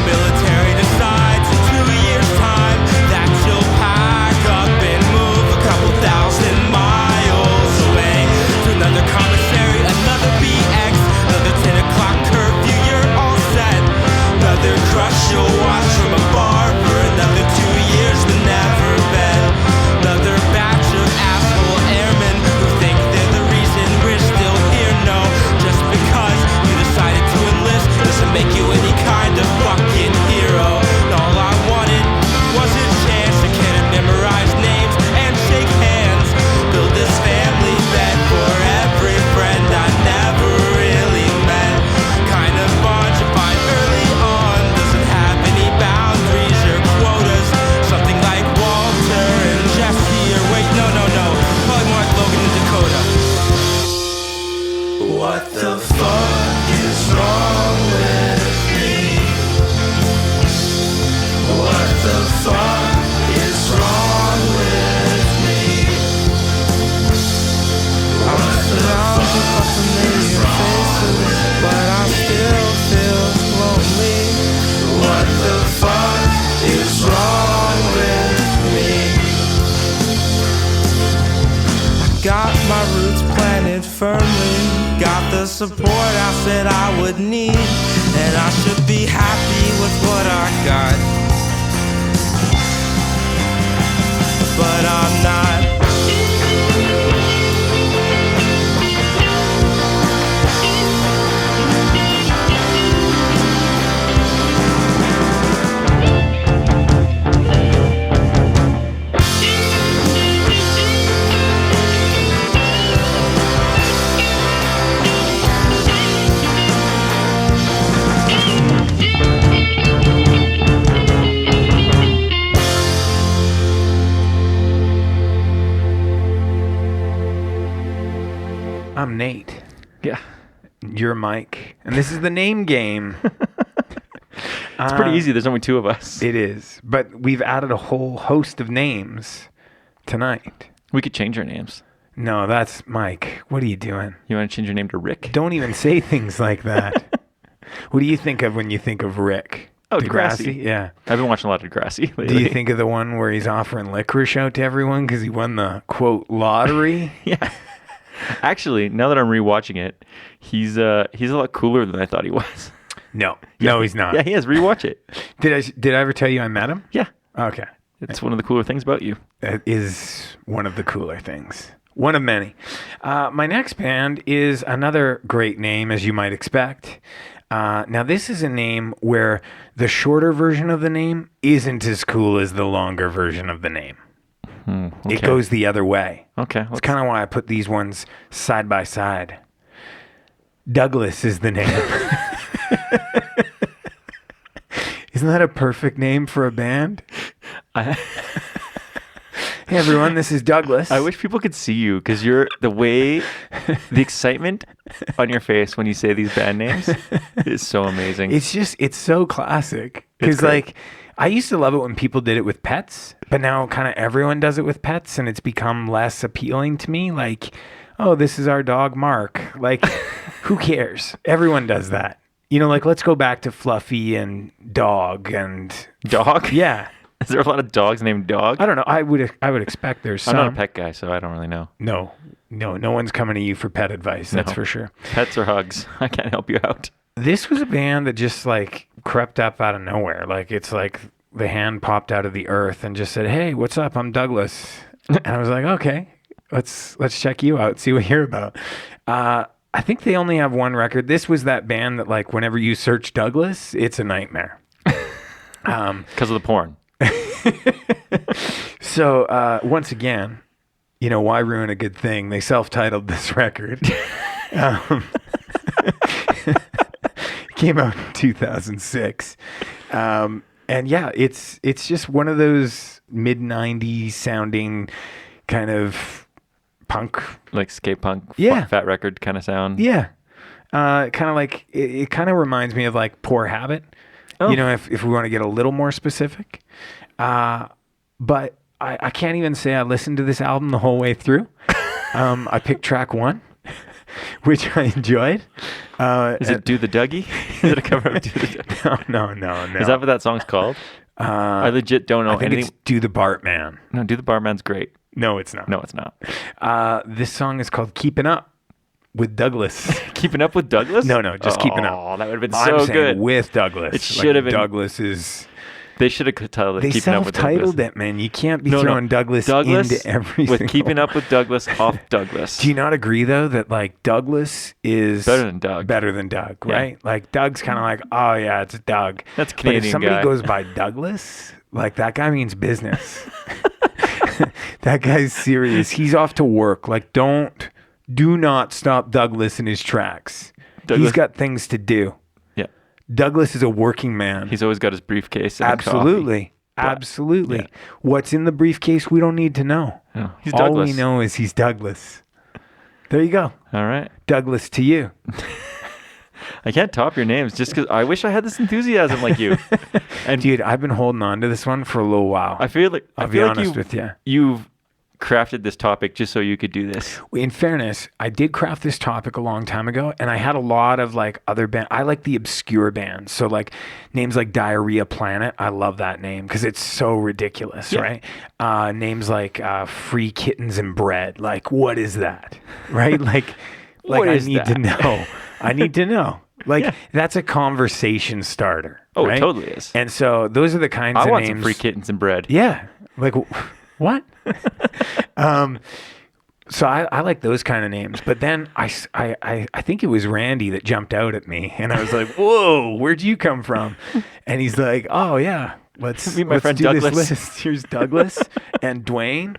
got my roots planted firmly. Got the support I said I would need. And I should be happy with what I got. But I'm not. I'm Nate. Yeah. You're Mike. And this is the name game. It's pretty easy. There's only two of us. It is. But we've added a whole host of names tonight. We could change our names. No, that's Mike. What are you doing? You want to change your name to Rick? Don't even say things like that. What do you think of when you think of Rick? Oh, Degrassi. Yeah. I've been watching a lot of Degrassi lately. Do you think of the one where he's offering licorice out to everyone because he won the, quote, lottery? Yeah. Actually, now that I'm rewatching it, he's a lot cooler than I thought he was. No. No, he's not. Yeah, he is. Rewatch it. Did I ever tell you I met him? Yeah. Okay. It's one of the cooler things about you. That is one of the cooler things. One of many. My next band is another great name, as you might expect. Now, this is a name where the shorter version of the name isn't as cool as the longer version of the name. Okay. It goes the other way. Okay. That's kind of why I put these ones side by side. Douglas is the name. Isn't that a perfect name for a band? Hey everyone, this is Douglas. I wish people could see you because the excitement on your face when you say these band names is so amazing. It's so classic. Because like, I used to love it when people did it with pets, but now kind of everyone does it with pets and it's become less appealing to me. Like, oh, this is our dog, Mark. Like, who cares? Everyone does that. You know, like, let's go back to Fluffy and Dog and... Dog? Yeah. Is there a lot of dogs named Dog? I don't know. I would expect there's some. I'm not a pet guy, so I don't really know. No one's coming to you for pet advice. That's for sure. Pets or hugs. I can't help you out. This was a band that just like crept up out of nowhere. Like it's like the hand popped out of the earth and just said, "Hey, what's up? I'm Douglas." And I was like, "Okay, let's check you out, see what you're about." I think they only have one record. This was that band that like whenever you search Douglas, it's a nightmare. Because of the porn. So once again, you know, why ruin a good thing? They self-titled this record. Came out in 2006. And yeah, it's just one of those mid-90s sounding kind of punk. Like skate punk, Yeah. Fat Record kind of sound. Yeah. Kind of like, it kind of reminds me of like Poor Habit. Oh. You know, if we want to get a little more specific. But I can't even say I listened to this album the whole way through. I picked track 1, which I enjoyed. Is it Do the Dougie? Is it a cover of Do the Dougie? No. Is that what that song's called? I legit don't know I think anything. it's Do the Bartman. No, Do the Barman's great. No, it's not. No, it's not. This song is called Keeping Up with Douglas. Keeping Up with Douglas? No, just Keeping Up. Oh, that would have been I'm so saying good. with Douglas. It should have been. Douglas is... They should have titled it They Keeping Up with Douglas. self-titled it, man. You can't be throwing Douglas into every with single Keeping Up with Douglas off Douglas. Do you not agree, though, that, like, Douglas is... Better than Doug. Better than Doug, Yeah. right? Like, Doug's kind of like, oh, yeah, it's Doug. That's a But if Canadian somebody guy. goes by Douglas, like, that guy means business. That guy's serious. He's off to work. Like, do not stop Douglas in his tracks. He's got things to do. Yeah. Douglas is a working man. He's always got his briefcase and Absolutely. Absolutely. Yeah. What's in the briefcase, we don't need to know. No, he's All Douglas. we know is he's Douglas. There you go. All right. Douglas to you. I can't top your names just because I wish I had this enthusiasm like you. And Dude, I've been holding on to this one for a little while. I feel like I'll be honest with you. You've crafted this topic just so you could do this. In fairness, I did craft this topic a long time ago, and I had a lot of like other band. I like the obscure bands, so like names like Diarrhea Planet. I love that name because it's so ridiculous, right? Names like Free Kittens and Bread. Like, what is that, right? Like What I is need to that? know. I need to know. Like that's a conversation starter. Oh, right? it totally is. And so those are the kinds I of want names. some Free Kittens and Bread. Yeah. Like, what? So I like those kind of names. But then I think it was Randy that jumped out at me. And I was like, whoa, where'd you come from? And he's like, oh, yeah, let's Meet my friend do Douglas. this list. Here's Douglas and Dwayne.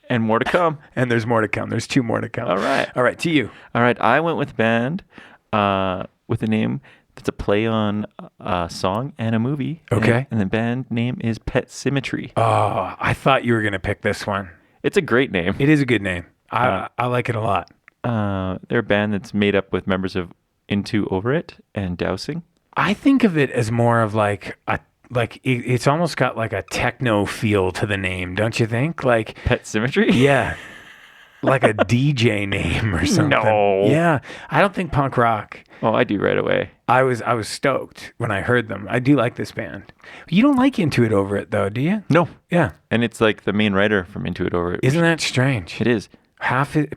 And more to come. And there's more to come. There's 2 more to come. All right. All right, to you. All right, I went with a band with a name that's a play on a song and a movie. Okay. And the band name is Pet Symmetry. Oh, I thought you were going to pick this one. It's a great name. It is a good name. I like it a lot. They're a band that's made up with members of Into Over It and Dowsing. I think of it as more of like it's almost got like a techno feel to the name, don't you think? Like Pet Symmetry? yeah, like a DJ name or something. No. Yeah, I don't think punk rock. Oh, I do right away. I was stoked when I heard them. I do like this band. You don't like Into It Over It though, do you? No. Yeah. And it's like the main writer from Into It Over It. Isn't that strange? It is.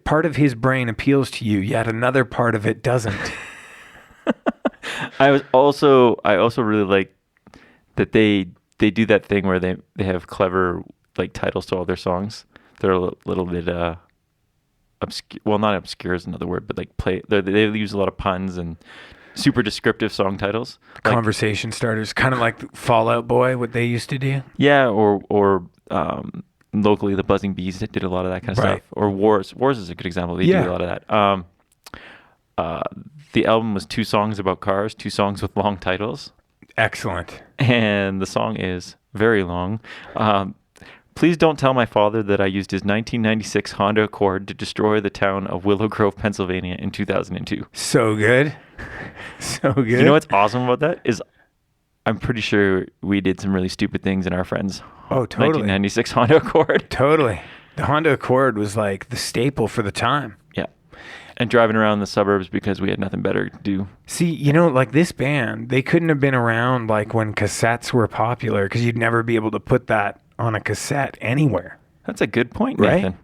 Part of his brain appeals to you, yet another part of it doesn't. I also really like that they do that thing where they have clever like titles to all their songs. They're a little bit obscure. Well, not obscure is another word, but like they use a lot of puns and super descriptive song titles. Like, Conversation starters, kind of like Fall Out Boy, what they used to do. yeah, or locally the Buzzing Bees that did a lot of that kind of Right. stuff. Or Wars is a good example. They Yeah. do a lot of that. The album was 2 songs about cars, 2 songs with long titles. Excellent. And the song is very long. Please don't tell my father that I used his 1996 Honda Accord to destroy the town of Willow Grove, Pennsylvania in 2002. So good. So good. You know what's awesome about that is I'm pretty sure we did some really stupid things in our friends' Oh, totally. 1996 Honda Accord. Totally. The Honda Accord was like the staple for the time. Yeah. And driving around the suburbs because we had nothing better to do. See, you know, like this band, they couldn't have been around like when cassettes were popular because you'd never be able to put that on a cassette anywhere. That's a good point, Right? Nathan.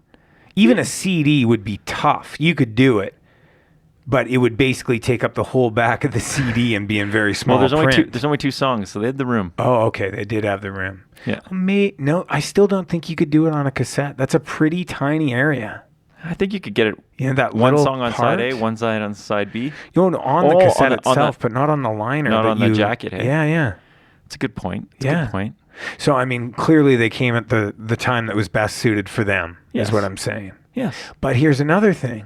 Even a CD would be tough. You could do it, but it would basically take up the whole back of the CD and be in very small Well, print. there's only two songs, so they had the room. Oh, okay. They did have the room. Yeah. No, I still don't think you could do it on a cassette. That's a pretty tiny area. I think you could get it You know, that one little song on part? side A, one side on side B. You know, on the Oh, cassette on the- itself, but not on the liner. Not that on the you- jacket, hey? Yeah, yeah. It's a good point. It's a Yeah. good point. So, I mean, clearly they came at the time that was best suited for them, Yes. is what I'm saying. Yes. But here's another thing.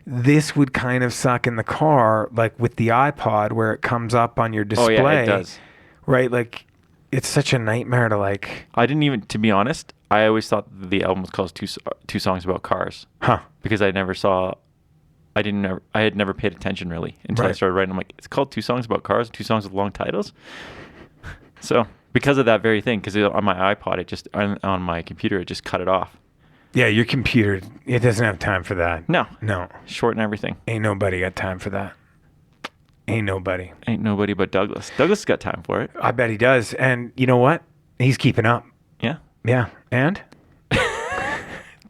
This would kind of suck in the car, like with the iPod, where it comes up on your display. Oh, yeah, it does. Right? Like, it's such a nightmare to, like, I didn't even, to be honest, I always thought the album was called two songs about cars huh. because I had never paid attention really until I Right. started writing. I'm like, it's called 2 songs about cars, 2 songs with long titles. So because of that very thing, because on my iPod, on my computer, it just cut it off. Yeah, your computer, it doesn't have time for that. No, No. shorten everything. Ain't nobody got time for that. Ain't nobody. Ain't nobody but Douglas. Douglas got time for it. I bet he does. And you know what? He's keeping up. Yeah. Yeah. And?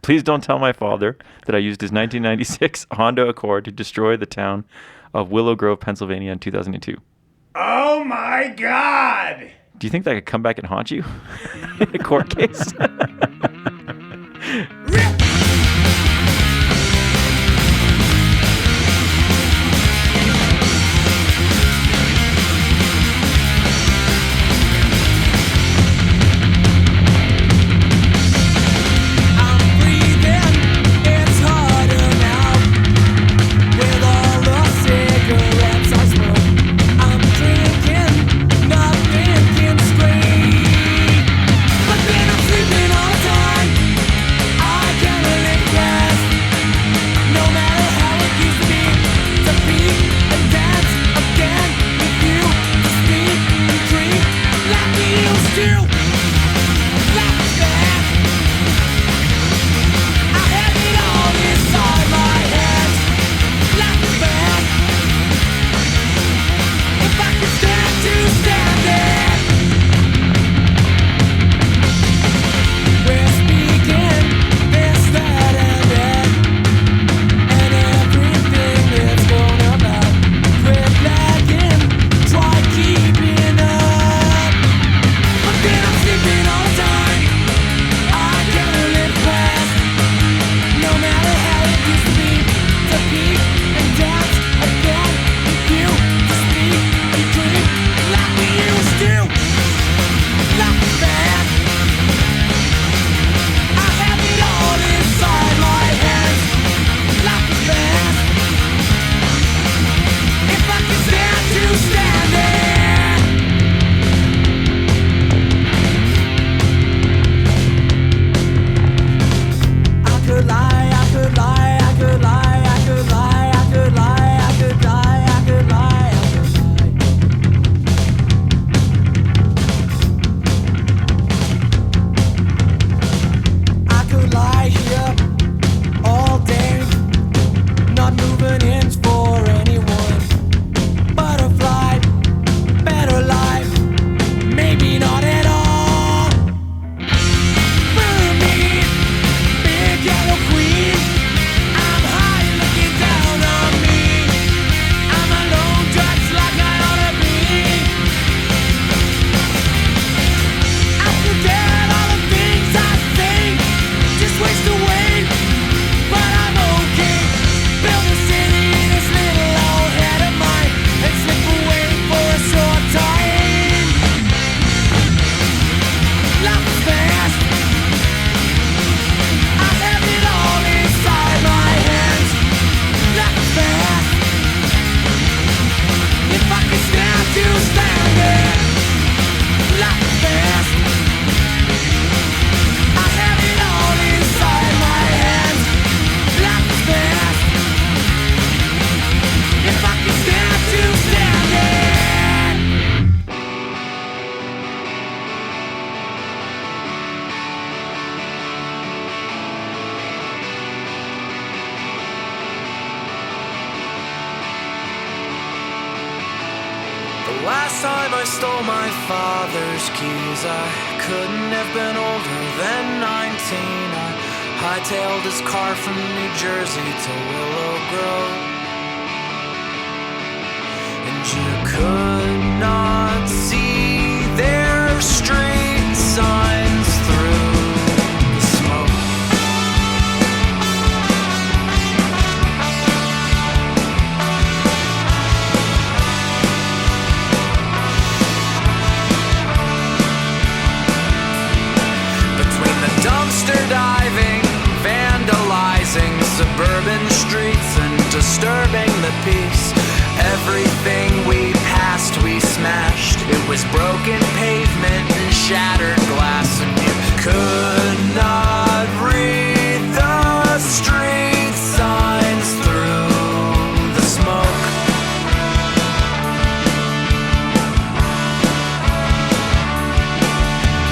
Please don't tell my father that I used his 1996 Honda Accord to destroy the town of Willow Grove, Pennsylvania in 2002. Oh my God! Do you think that could come back and haunt you in a court case? I'm breathing, it's harder now. With all the cigarettes I smoke, I'm drinking, not thinking straight. But then I'm sleeping all the time. I last time I stole my father's keys, I couldn't have been older than 19. I hightailed his car from New Jersey to Willow Grove. And you could not see their street signs through the smoke. Between the dumpster diving, vandalizing suburban streets and disturbing the peace, everything we passed we smashed. It was broken pavement and shattered glass, and you could not read the street signs through the smoke.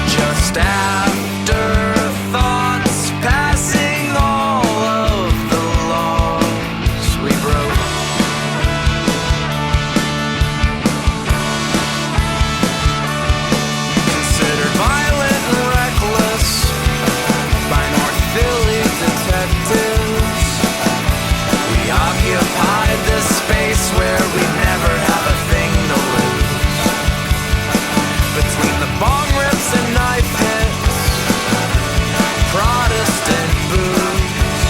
Just afterthoughts passing all of the laws we broke. Considered violent and reckless by North Philly detectives, we occupied the space where we'd never have a thing to lose. Between the bong rips and knife hits, Protestant booze,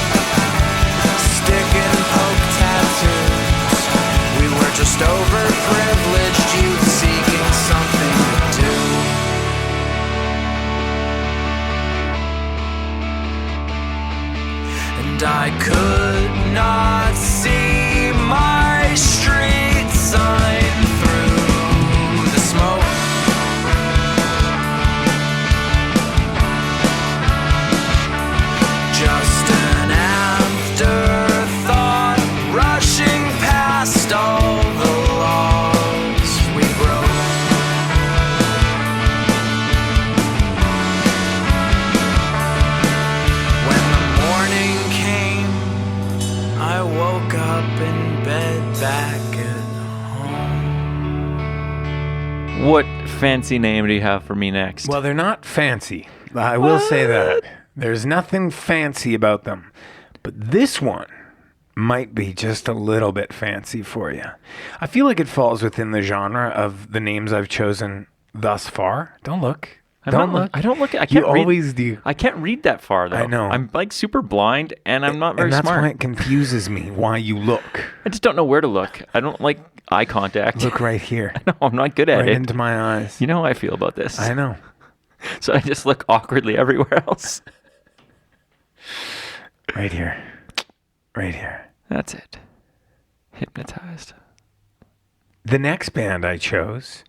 stick and poke tattoos, we were just overprivileged youth seeking something to do. And I could not see my street sign through the smoke. Just an afterthought, rushing past all the laws we broke. When the morning came, I woke up in bed back at home. What fancy name do you have for me next? Well, they're not fancy. I will say that. There's nothing fancy about them. But this one might be just a little bit fancy for you. I feel like it falls within the genre of the names I've chosen thus far. Don't look. Don't look. I don't look. I You can't read. always do. I can't read that far though. I know. I'm like super blind, and I'm not very And that's smart. why it confuses me why you look. I just don't know where to look. I don't like eye contact. Look right here. No, I'm not good at Right it. into my eyes. You know how I feel about this. I know. So I just look awkwardly everywhere else. Right here. Right here. That's it. Hypnotized. The next band I chose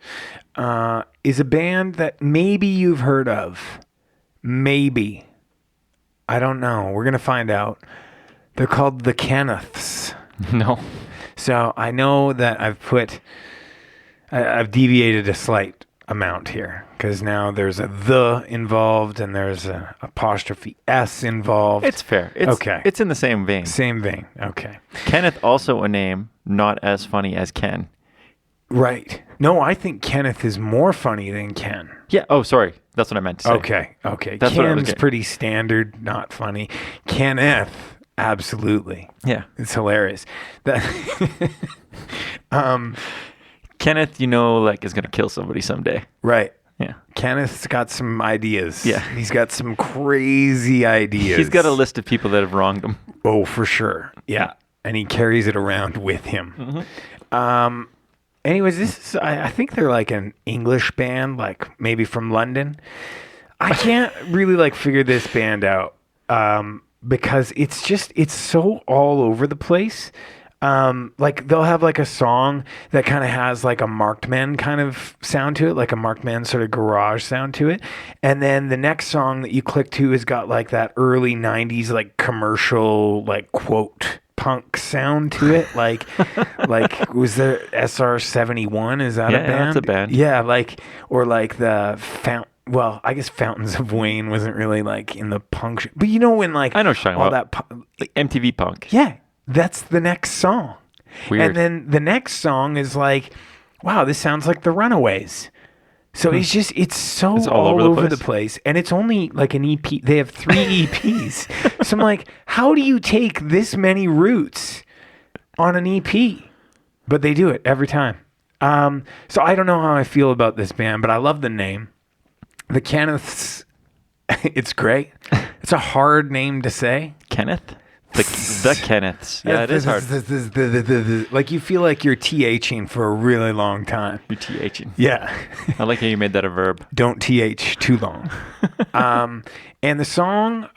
is a band that maybe you've heard of. Maybe. I don't know. We're going to find out. They're called the Kenneths. No. So I know that I've deviated a slight amount here because now there's a the involved and there's a apostrophe S involved. It's fair. It's, Okay. It's in the same vein. Same vein. Okay. Kenneth, also a name not as funny as Ken. Right. No, I think Kenneth is more funny than Ken. Yeah. Oh, sorry. That's what I meant to say. Okay. Okay. That's what I was Ken's getting. pretty standard, not funny. Kenneth, absolutely. Yeah. It's hilarious. That Kenneth, you know, like is gonna kill somebody someday. right. Yeah. Kenneth's got some ideas. Yeah. He's got some crazy ideas. He's got a list of people that have wronged him. Oh, for sure. Yeah. And he carries it around with him. Anyways, this is, I think they're like an English band, like maybe from London. I can't really like figure this band out because it's so all over the place. Like they'll have like a song that kind of has like a Marked Man kind of sound to it, like a Marked Man sort of garage sound to it. And then the next song that you click to has got like that early 90s like commercial like quote punk sound to it. Like was there SR-71? Is that a Yeah, band? that's a band. Yeah, like or like the well, I guess Fountains of Wayne wasn't really like in the punk but you know when like I know what you're talking all about. that Like MTV Punk. yeah, that's the next song. Weird. And then the next song is like wow, this sounds like the Runaways. So it's so It's all over the place. And it's only like an EP. They have 3 EPs. So I'm like, how do you take this many routes on an EP? But they do it every time. So I don't know how I feel about this band, but I love the name. The Kenneths, it's great. It's a hard name to say. Kenneth? The Kenneths. Yeah, it is hard. Like you feel like you're THing for a really long time. You're THing. Yeah. I like how you made that a verb. Don't TH too long. And the song,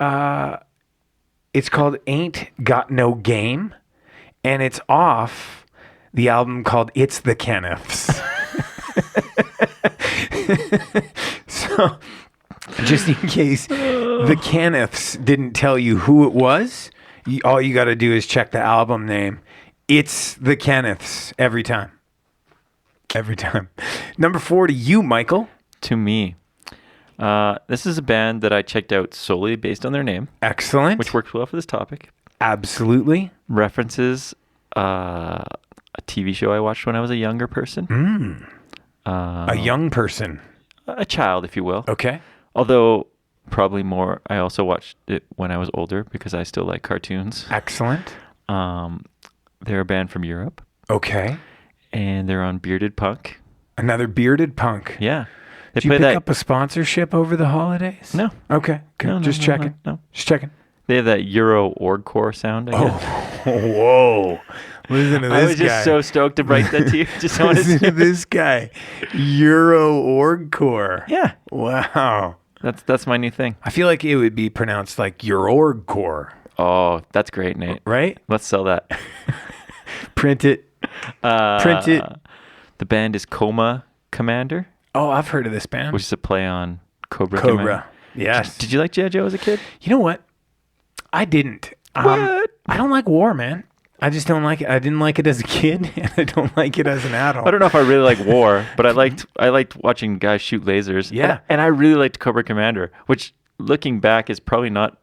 it's called Ain't Got No Game. And it's off the album called It's the Kenneths. So, just in case the Kenneths didn't tell you who it was, all you got to do is check the album name. It's the Kenneths every time. Every time. Number 4 to you, Michael. To me. This is a band that I checked out solely based on their name, Excellent. which works well for this topic. Absolutely. References a TV show I watched when I was a younger person. A young person. A child, if you will. Okay. Although, probably more, I also watched it when I was older because I still like cartoons. Excellent. They're a band from Europe, Okay. and they're on Bearded Punk. Another bearded punk. Yeah. They Did you play pick that. up a sponsorship over the holidays? No. Okay. Good. No, Just no, checking. no. Just checking. They have that Euro orgcore sound. I guess. Whoa. Listen to this I was just guy. so stoked to write that to you. Just wanted Listen to. to this guy. Euro Orgcore. Yeah. Wow. That's my new thing. I feel like it would be pronounced like Eurorgcore, Oh, that's great, Nate. right? Let's sell that. Print it. Print it. The band is Coma Commander, Oh, I've heard of this band. which is a play on Cobra. Cobra. Commander. Yes. Did you like G.I. Joe as a kid? You know what? I didn't. What? I don't like war, man. I just don't like it. I didn't like it as a kid, and I don't like it as an adult. I don't know if I really like war, but I liked watching guys shoot lasers. Yeah. And I really liked Cobra Commander, which looking back is probably not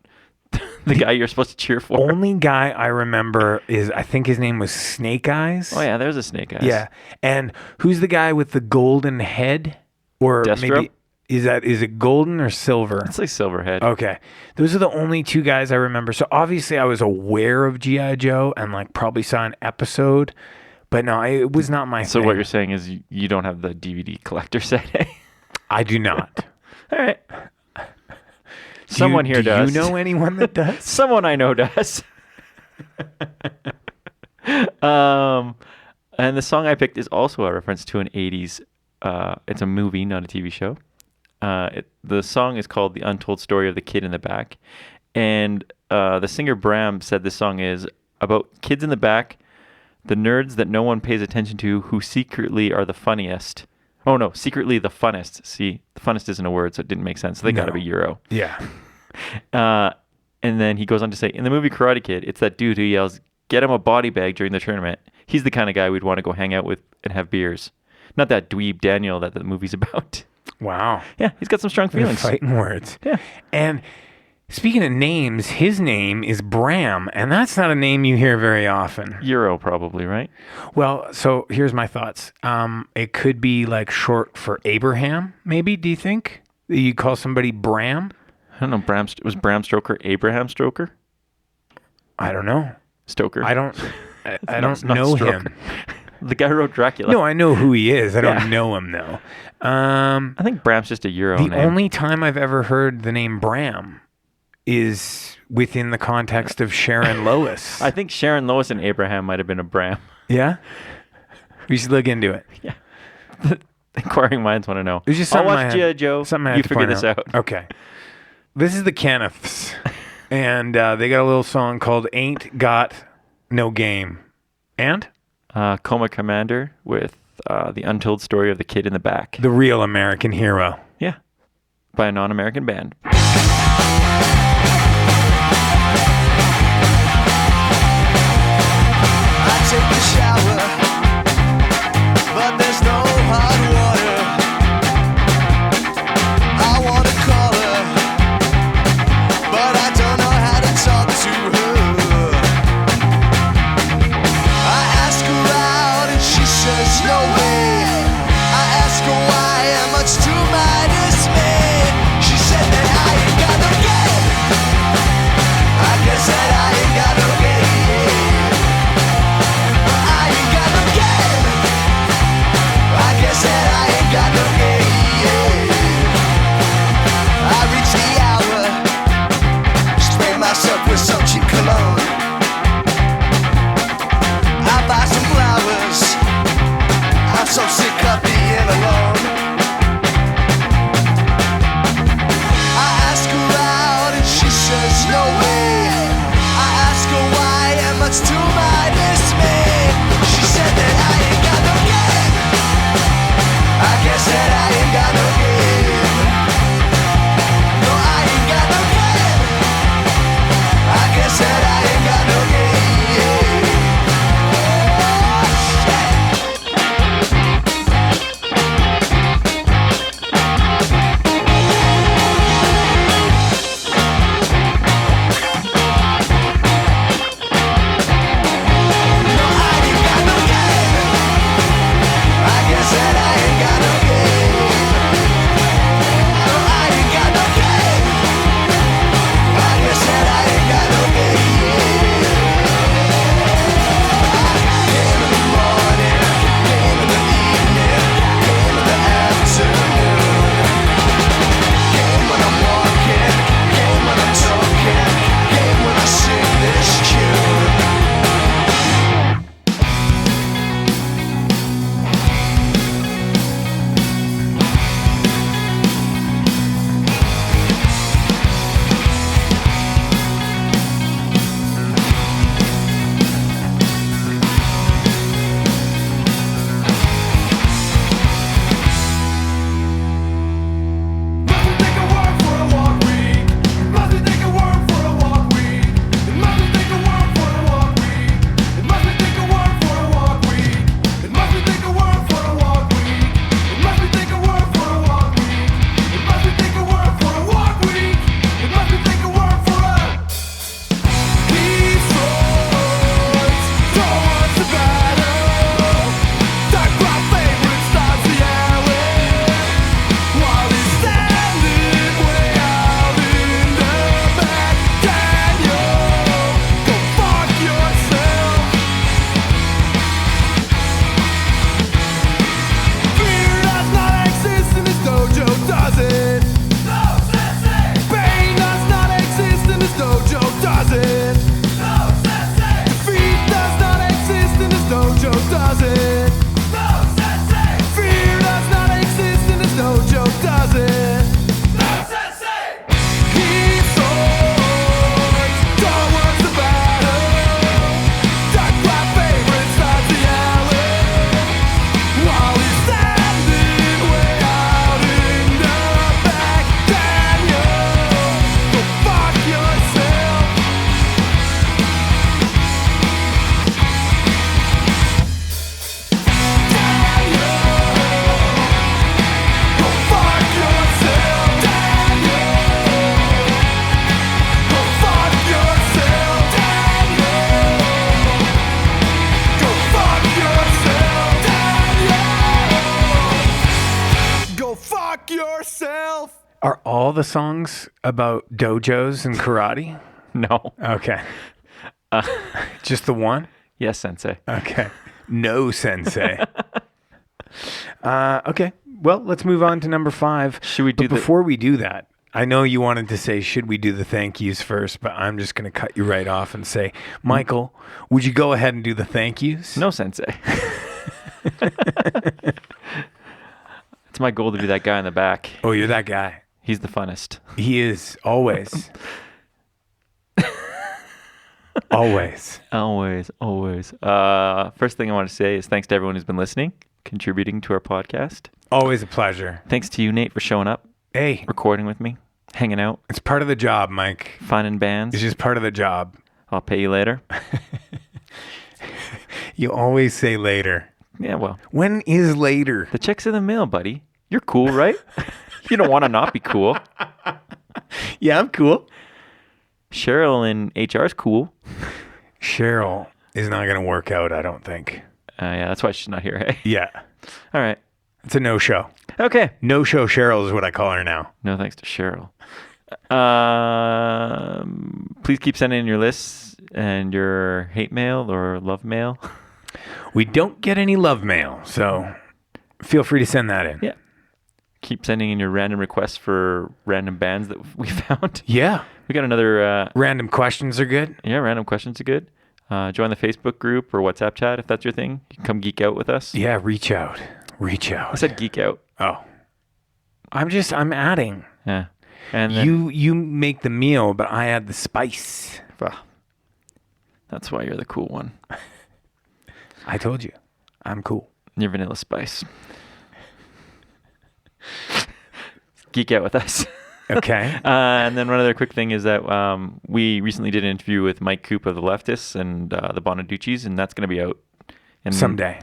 the guy you're supposed to cheer for. Only guy I remember is, I think his name was Snake Eyes. Oh yeah, there's a Snake Eyes. Yeah. And who's the guy with the golden head? Or Destro? maybe is it golden or silver? It's like Silverhead. Okay. Those are the only 2 guys I remember. So obviously I was aware of G.I. Joe and like probably saw an episode, but no, it was not my So thing. what you're saying is you don't have the DVD collector set, eh? I do not. All right. Someone here does. Do you know anyone that does? Someone I know does. And the song I picked is also a reference to an 80s. It's a movie, not a TV show. The song is called The Untold Story of the Kid in the Back. And the singer Bram said this song is about kids in the back, the nerds that no one pays attention to who secretly are the funniest. Oh, no, secretly the funnest. See, the funnest isn't a word, so it didn't make sense. So they got to be Euro. Yeah. And then he goes on to say, in the movie Karate Kid, it's that dude who yells, "Get him a body bag" during the tournament. He's the kind of guy we'd want to go hang out with and have beers. Not that dweeb Daniel that the movie's about. Wow. Yeah, he's got some strong They're feelings. fighting words. Yeah. And speaking of names, his name is Bram, and that's not a name you hear very often. Euro, probably, right? Well, so here's my thoughts. It could be like short for Abraham, maybe, do you think? You call somebody Bram? I don't know. Was Bram Stoker Abraham Stoker? I don't know. Stoker. I don't Not know Stroker. him. The guy who wrote Dracula. No, I know who he is. I don't Yeah. know him, though. I think Bram's just a Euro The name. only time I've ever heard the name Bram is within the context of Sharon Lois. I think Sharon Lois and Abraham might have been a Bram. Yeah? We should look into it. Inquiring minds want to know. It was just I'll something I watch had- G.I. Joe. something I had You to figure point this out. Okay. This is the Kenneths. And they got a little song called Ain't Got No Game. And? Coma Commander with The Untold Story of the Kid in the Back. The Real American Hero. Yeah. By a non-American band. I take a shower, but there's no hot water. I wanna call her, but I don't know how to talk to her. I ask her out and she says no way. Are all the songs about dojos and karate? No. Okay. Just the one? Yes, Sensei. Okay. No sensei. Okay. Well, let's move on to number 5. Should we do But before we do that, I know you wanted to say, should we do the thank yous first? But I'm just going to cut you right off and say, Michael, would you go ahead and do the thank yous? No, Sensei. It's my goal to be that guy in the back. Oh, you're that guy. He's the funnest. He is always. Always. Always. First thing I want to say is thanks to everyone who's been listening, contributing to our podcast. Always a pleasure. Thanks to you, Nate, for showing up, Hey, recording with me, hanging out, it's part of the job, Mike. finding bands. It's just part of the job. I'll pay you later. You always say later. Yeah, well, When is later? the check's in the mail, buddy. You're cool, right? You don't want to not be cool. Yeah, I'm cool. Cheryl in HR is cool. Cheryl is not going to work out, I don't think. Yeah, that's why she's not here. Hey. Yeah. All right. It's a no-show. Okay. No-show Cheryl is what I call her now. No thanks to Cheryl. Please keep sending in your lists and your hate mail or love mail. We don't get any love mail, so feel free to send that in. Yeah. Keep sending in your random requests for random bands that we found. Yeah. We got another, Random questions are good. random questions are good. Join the Facebook group or WhatsApp chat if that's your thing. You can come geek out with us. Yeah, reach out. Reach I out. said geek out. Oh. I'm adding. Yeah. And then, You make the meal, but I add the spice. well, that's why you're the cool one. I told you. I'm cool. You're Vanilla Spice. Geek out with us. Okay. And then one other quick thing is that we recently did an interview with Mike Coop of the Leftists and the Bonaducci's, and that's going to be out Someday.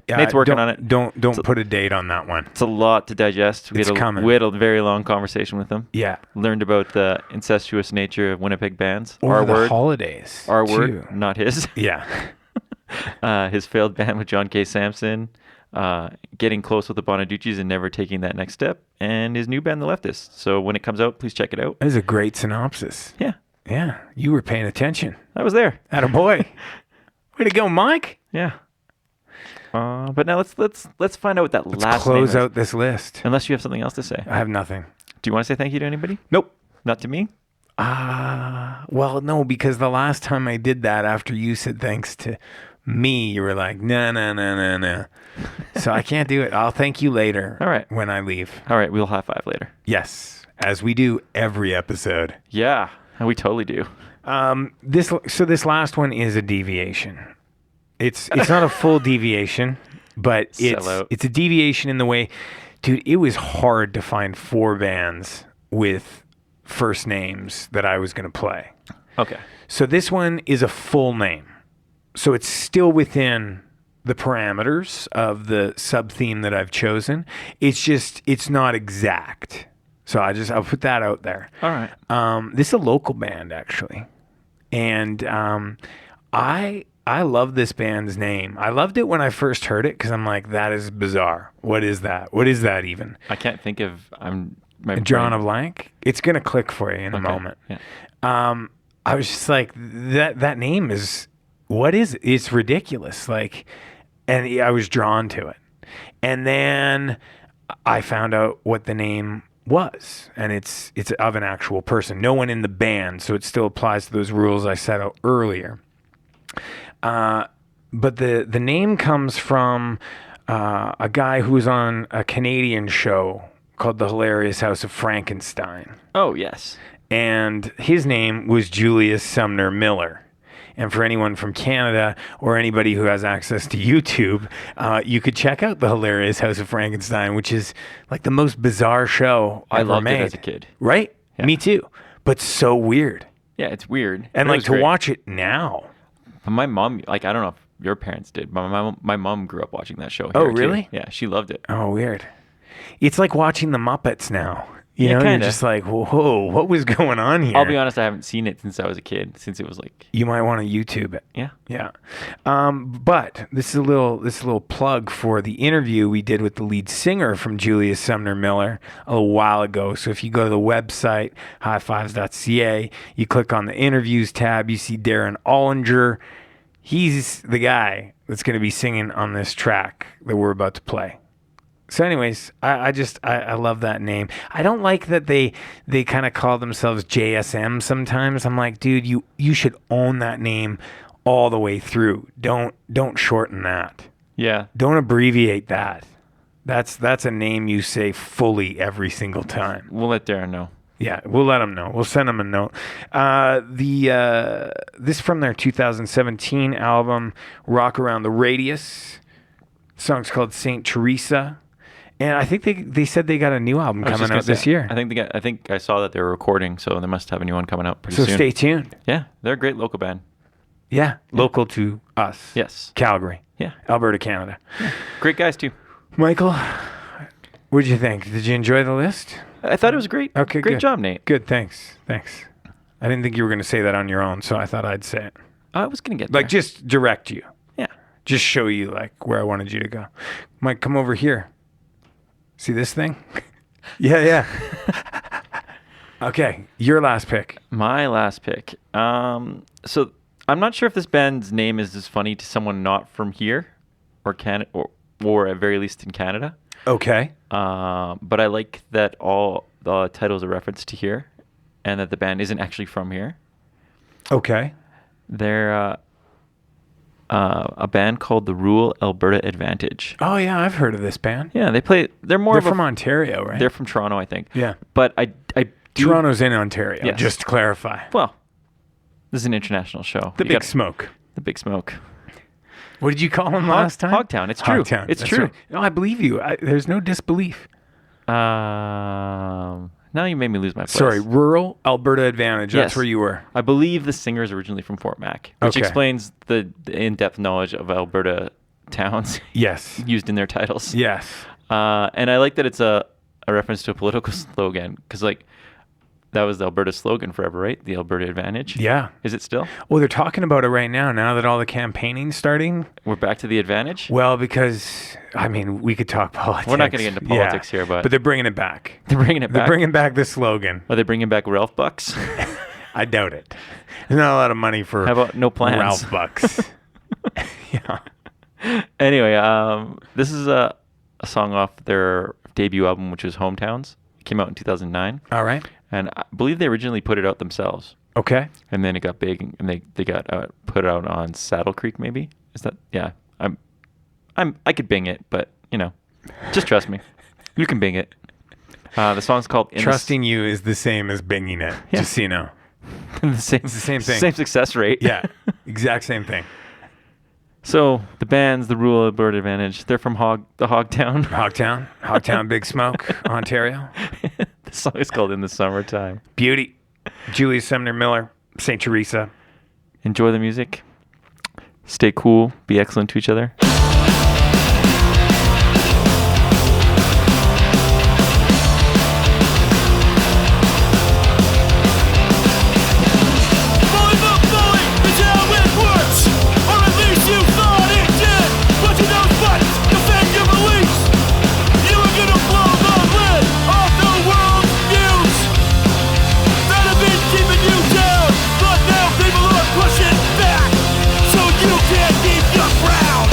Yeah, Nate's working don't- on it. Don't put a date on that one. It's a lot to digest. It's coming. We had a very long conversation with him. Yeah. Learned about the incestuous nature of Winnipeg bands. Over Our the word. holidays. Our too. word, not his. Yeah. His failed band with John K. Sampson, getting close with the Bonaducci's and never taking that next step, and his new band, The Leftists. So when it comes out, please check it out. That is a great synopsis. Yeah, Yeah. You were paying attention. I was there. Attaboy. Way to go, Mike. Yeah. But now let's find out what that Let's last close name is. out this list. Unless you have something else to say. I have nothing. Do you want to say thank you to anybody? Nope. Not to me? Well, no, because the last time I did that, after you said thanks to me, you were like, no. So I can't do it. I'll thank you later. All right. When I leave. All right, we'll high five later. Yes, as we do every episode. Yeah, we totally do. This last one is a deviation. It's not a full deviation, but Sellout. it's a deviation in the way, dude. It was hard to find 4 bands with first names that I was going to play. Okay. So this one is a full name. So it's still within the parameters of the sub theme that I've chosen. It's not exact. So I'll put that out there. All right. This is a local band actually. And I love this band's name. I loved it when I first heard it because I'm like, that is bizarre. What is that? What is that even? I can't think of. My Drawing a brain- blank? It's going to click for you in a Okay, moment. yeah. I was just like, that name is, what is it? It's ridiculous. Like, and I was drawn to it. And then I found out what the name was, and it's of an actual person. No one in the band, so it still applies to those rules I set out earlier. But the name comes from a guy who was on a Canadian show called The Hilarious House of Frankenstein. Oh yes. And his name was Julius Sumner Miller. And for anyone from Canada or anybody who has access to YouTube, you could check out The Hilarious House of Frankenstein, which is like the most bizarre show I ever loved made. it as a kid. Right? Yeah. Me too. But so weird. Yeah, it's weird. And But it like was to great. watch it now. But my mom, like, I don't know if your parents did, but my mom grew up watching that show. Oh, here, too. really? Yeah, she loved it. Oh, weird. It's like watching the Muppets now. You Yeah, know, you're kinda. just like, whoa, what was going on here? I'll be honest, I haven't seen it since I was a kid. Since it was like, You might want to YouTube it. yeah. Yeah. But this is a little plug for the interview we did with the lead singer from Julius Sumner Miller a little while ago. So if you go to the website, highfives.ca, you click on the interviews tab, you see Darren Ollinger. He's the guy that's going to be singing on this track that we're about to play. So anyways, I love that name. I don't like that they kind of call themselves JSM sometimes. I'm like, dude, you should own that name all the way through. Don't shorten that. Yeah. Don't abbreviate that. That's a name you say fully every single time. We'll let Darren know. Yeah, we'll let them know. We'll send them a note. This from their 2017 album, Rock Around the Radius. The song's called Saint Teresa. And I think they said they got a new album I was coming just gonna out this say, year. I think I saw that they were recording, so they must have a new one coming out pretty So soon. stay tuned. Yeah, they're a great local band. Yeah, local to us. Yes. Calgary. Yeah. Alberta, Canada. Great guys too. Michael, what did you think? Did you enjoy the list? I thought it was great. Okay, Great good. job, Nate. Good, thanks. I didn't think you were going to say that on your own, so I thought I'd say it. I was gonna get there. Like, just direct you. yeah. Just show you, like, where I wanted you to go. Mike, come over here. See this thing? Yeah. Okay, your last pick. My last pick. So I'm not sure if this band's name is as funny to someone not from here, or Canada, or at very least in Canada. Okay. But I like that all the titles are referenced to here, and that the band isn't actually from here. Okay. They're a band called the Rural Alberta Advantage. Oh, yeah, I've heard of this band. Yeah, they play. They're more They're of a, from Ontario, right? They're from Toronto, I think. Yeah. But I do, Toronto's in Ontario, Yes. just to clarify. Well, this is an international show. The You Big gotta- Smoke. The Big Smoke. What did you call them last time? Hogtown. It's true. Hogtown. It's That's true. right. No, I believe you. There's no disbelief. Now you made me lose my place. Sorry, Rural Alberta Advantage. That's Yes. where you were. I believe the singer is originally from Fort Mac, which Okay. explains the in-depth knowledge of Alberta towns Yes. used in their titles. Yes. And I like that it's a reference to a political slogan, because like that was the Alberta slogan forever, right? The Alberta Advantage. Yeah. Is it still? Well, they're talking about it right now. Now that all the campaigning's starting. We're back to the advantage. Well, because I mean, we could talk politics. We're not gonna get into politics here, but they're bringing it back. They're bringing it They're back. bringing back the slogan. Are they bringing back Ralph Bucks? I doubt it. There's not a lot of money for How about no plans? Ralph Bucks. Yeah. Anyway, this is a song off their debut album, which was Hometowns. It came out in 2009. All right. And I believe they originally put it out themselves, Okay. and then it got big, and they got put out on Saddle Creek. Maybe is that? Yeah, I could bing it, but you know, just trust me, you can bing it. The song's called In the Trusting you is the same as binging it. Yeah. Just so you know. the same, It's the same thing. same success rate. Yeah. Exact same thing. So the band's the Rural Alberta Advantage. They're from Hogtown. Hogtown, Big Smoke, Ontario. The song is called In the Summertime. Beauty. Julius Sumner Miller, Saint Teresa. Enjoy the music. Stay cool. Be excellent to each other. Bully the bully is how it works. Or at least you thought it did. But you know buttons, defend your beliefs. You were gonna blow the lid off the world's views that have been keeping you down. But now people are pushing back, so you can't keep your crown.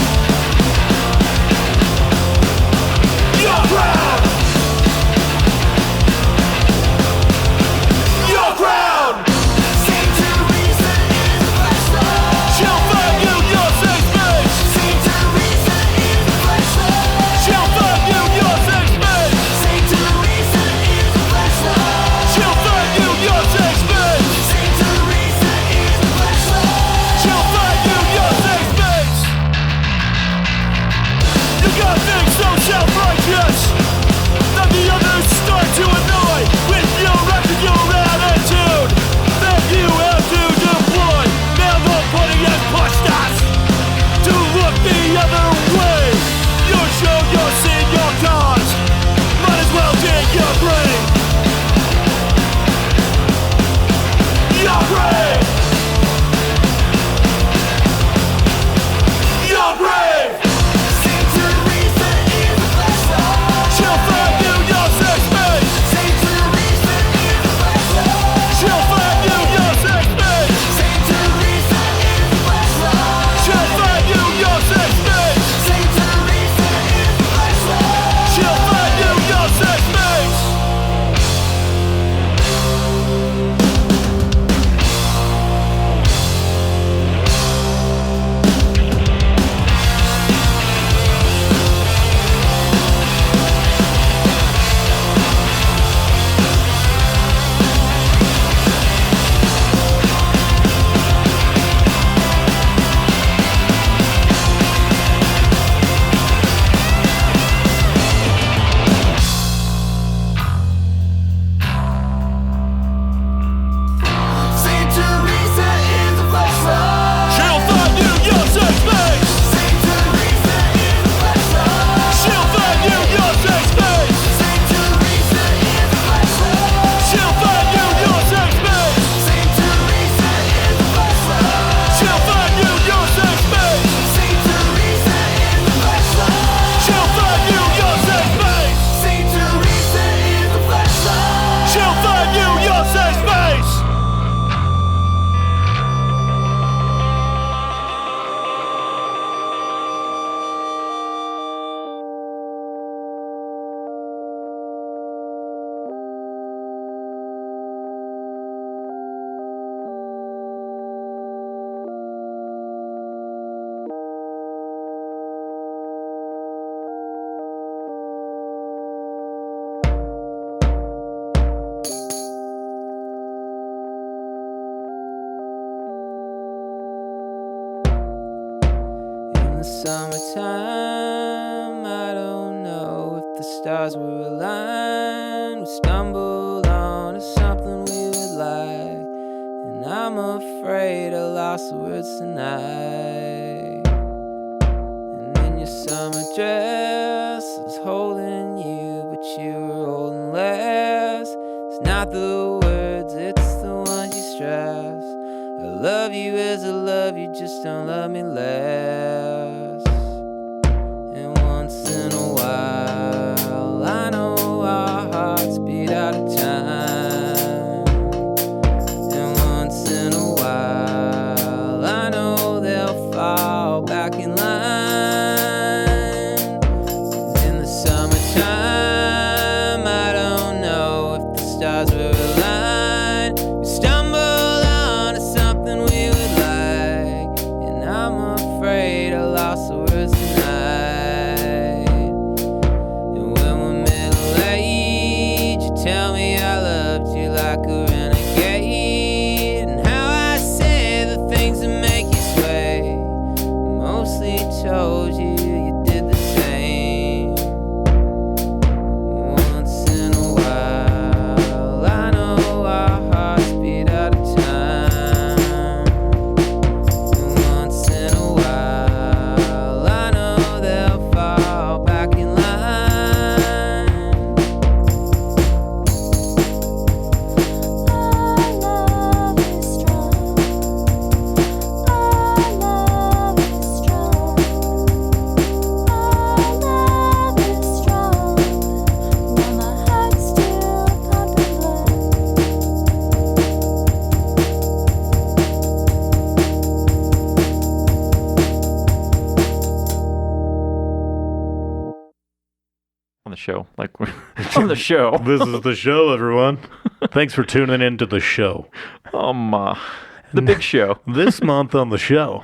the summertime, I don't know if the stars were aligned. We stumbled onto something we would like, and I'm afraid I lost the words tonight. And in your summer dress, I was holding you, but you were holding less. It's not the words, it's the ones you stress. I love you as I love you, just don't love me less. And once in a while, I know our hearts beat out of time. And once in a while, I know they'll fall back in line. And in the summertime, I don't know if the stars were aligned. We stumbled onto something we would like, and I'm afraid I lost the words tonight. And when we're middle-aged, you tell me I loved you like a renegade, and how I say the things that make you sway. Mostly told you you did the same. Once in a while, I know our hearts beat out of time. And once in a while, I know they'll fall back in line. On the show. Like, we're on the show. This is the show, everyone. Thanks for tuning in to the show. The big show. This month on the show,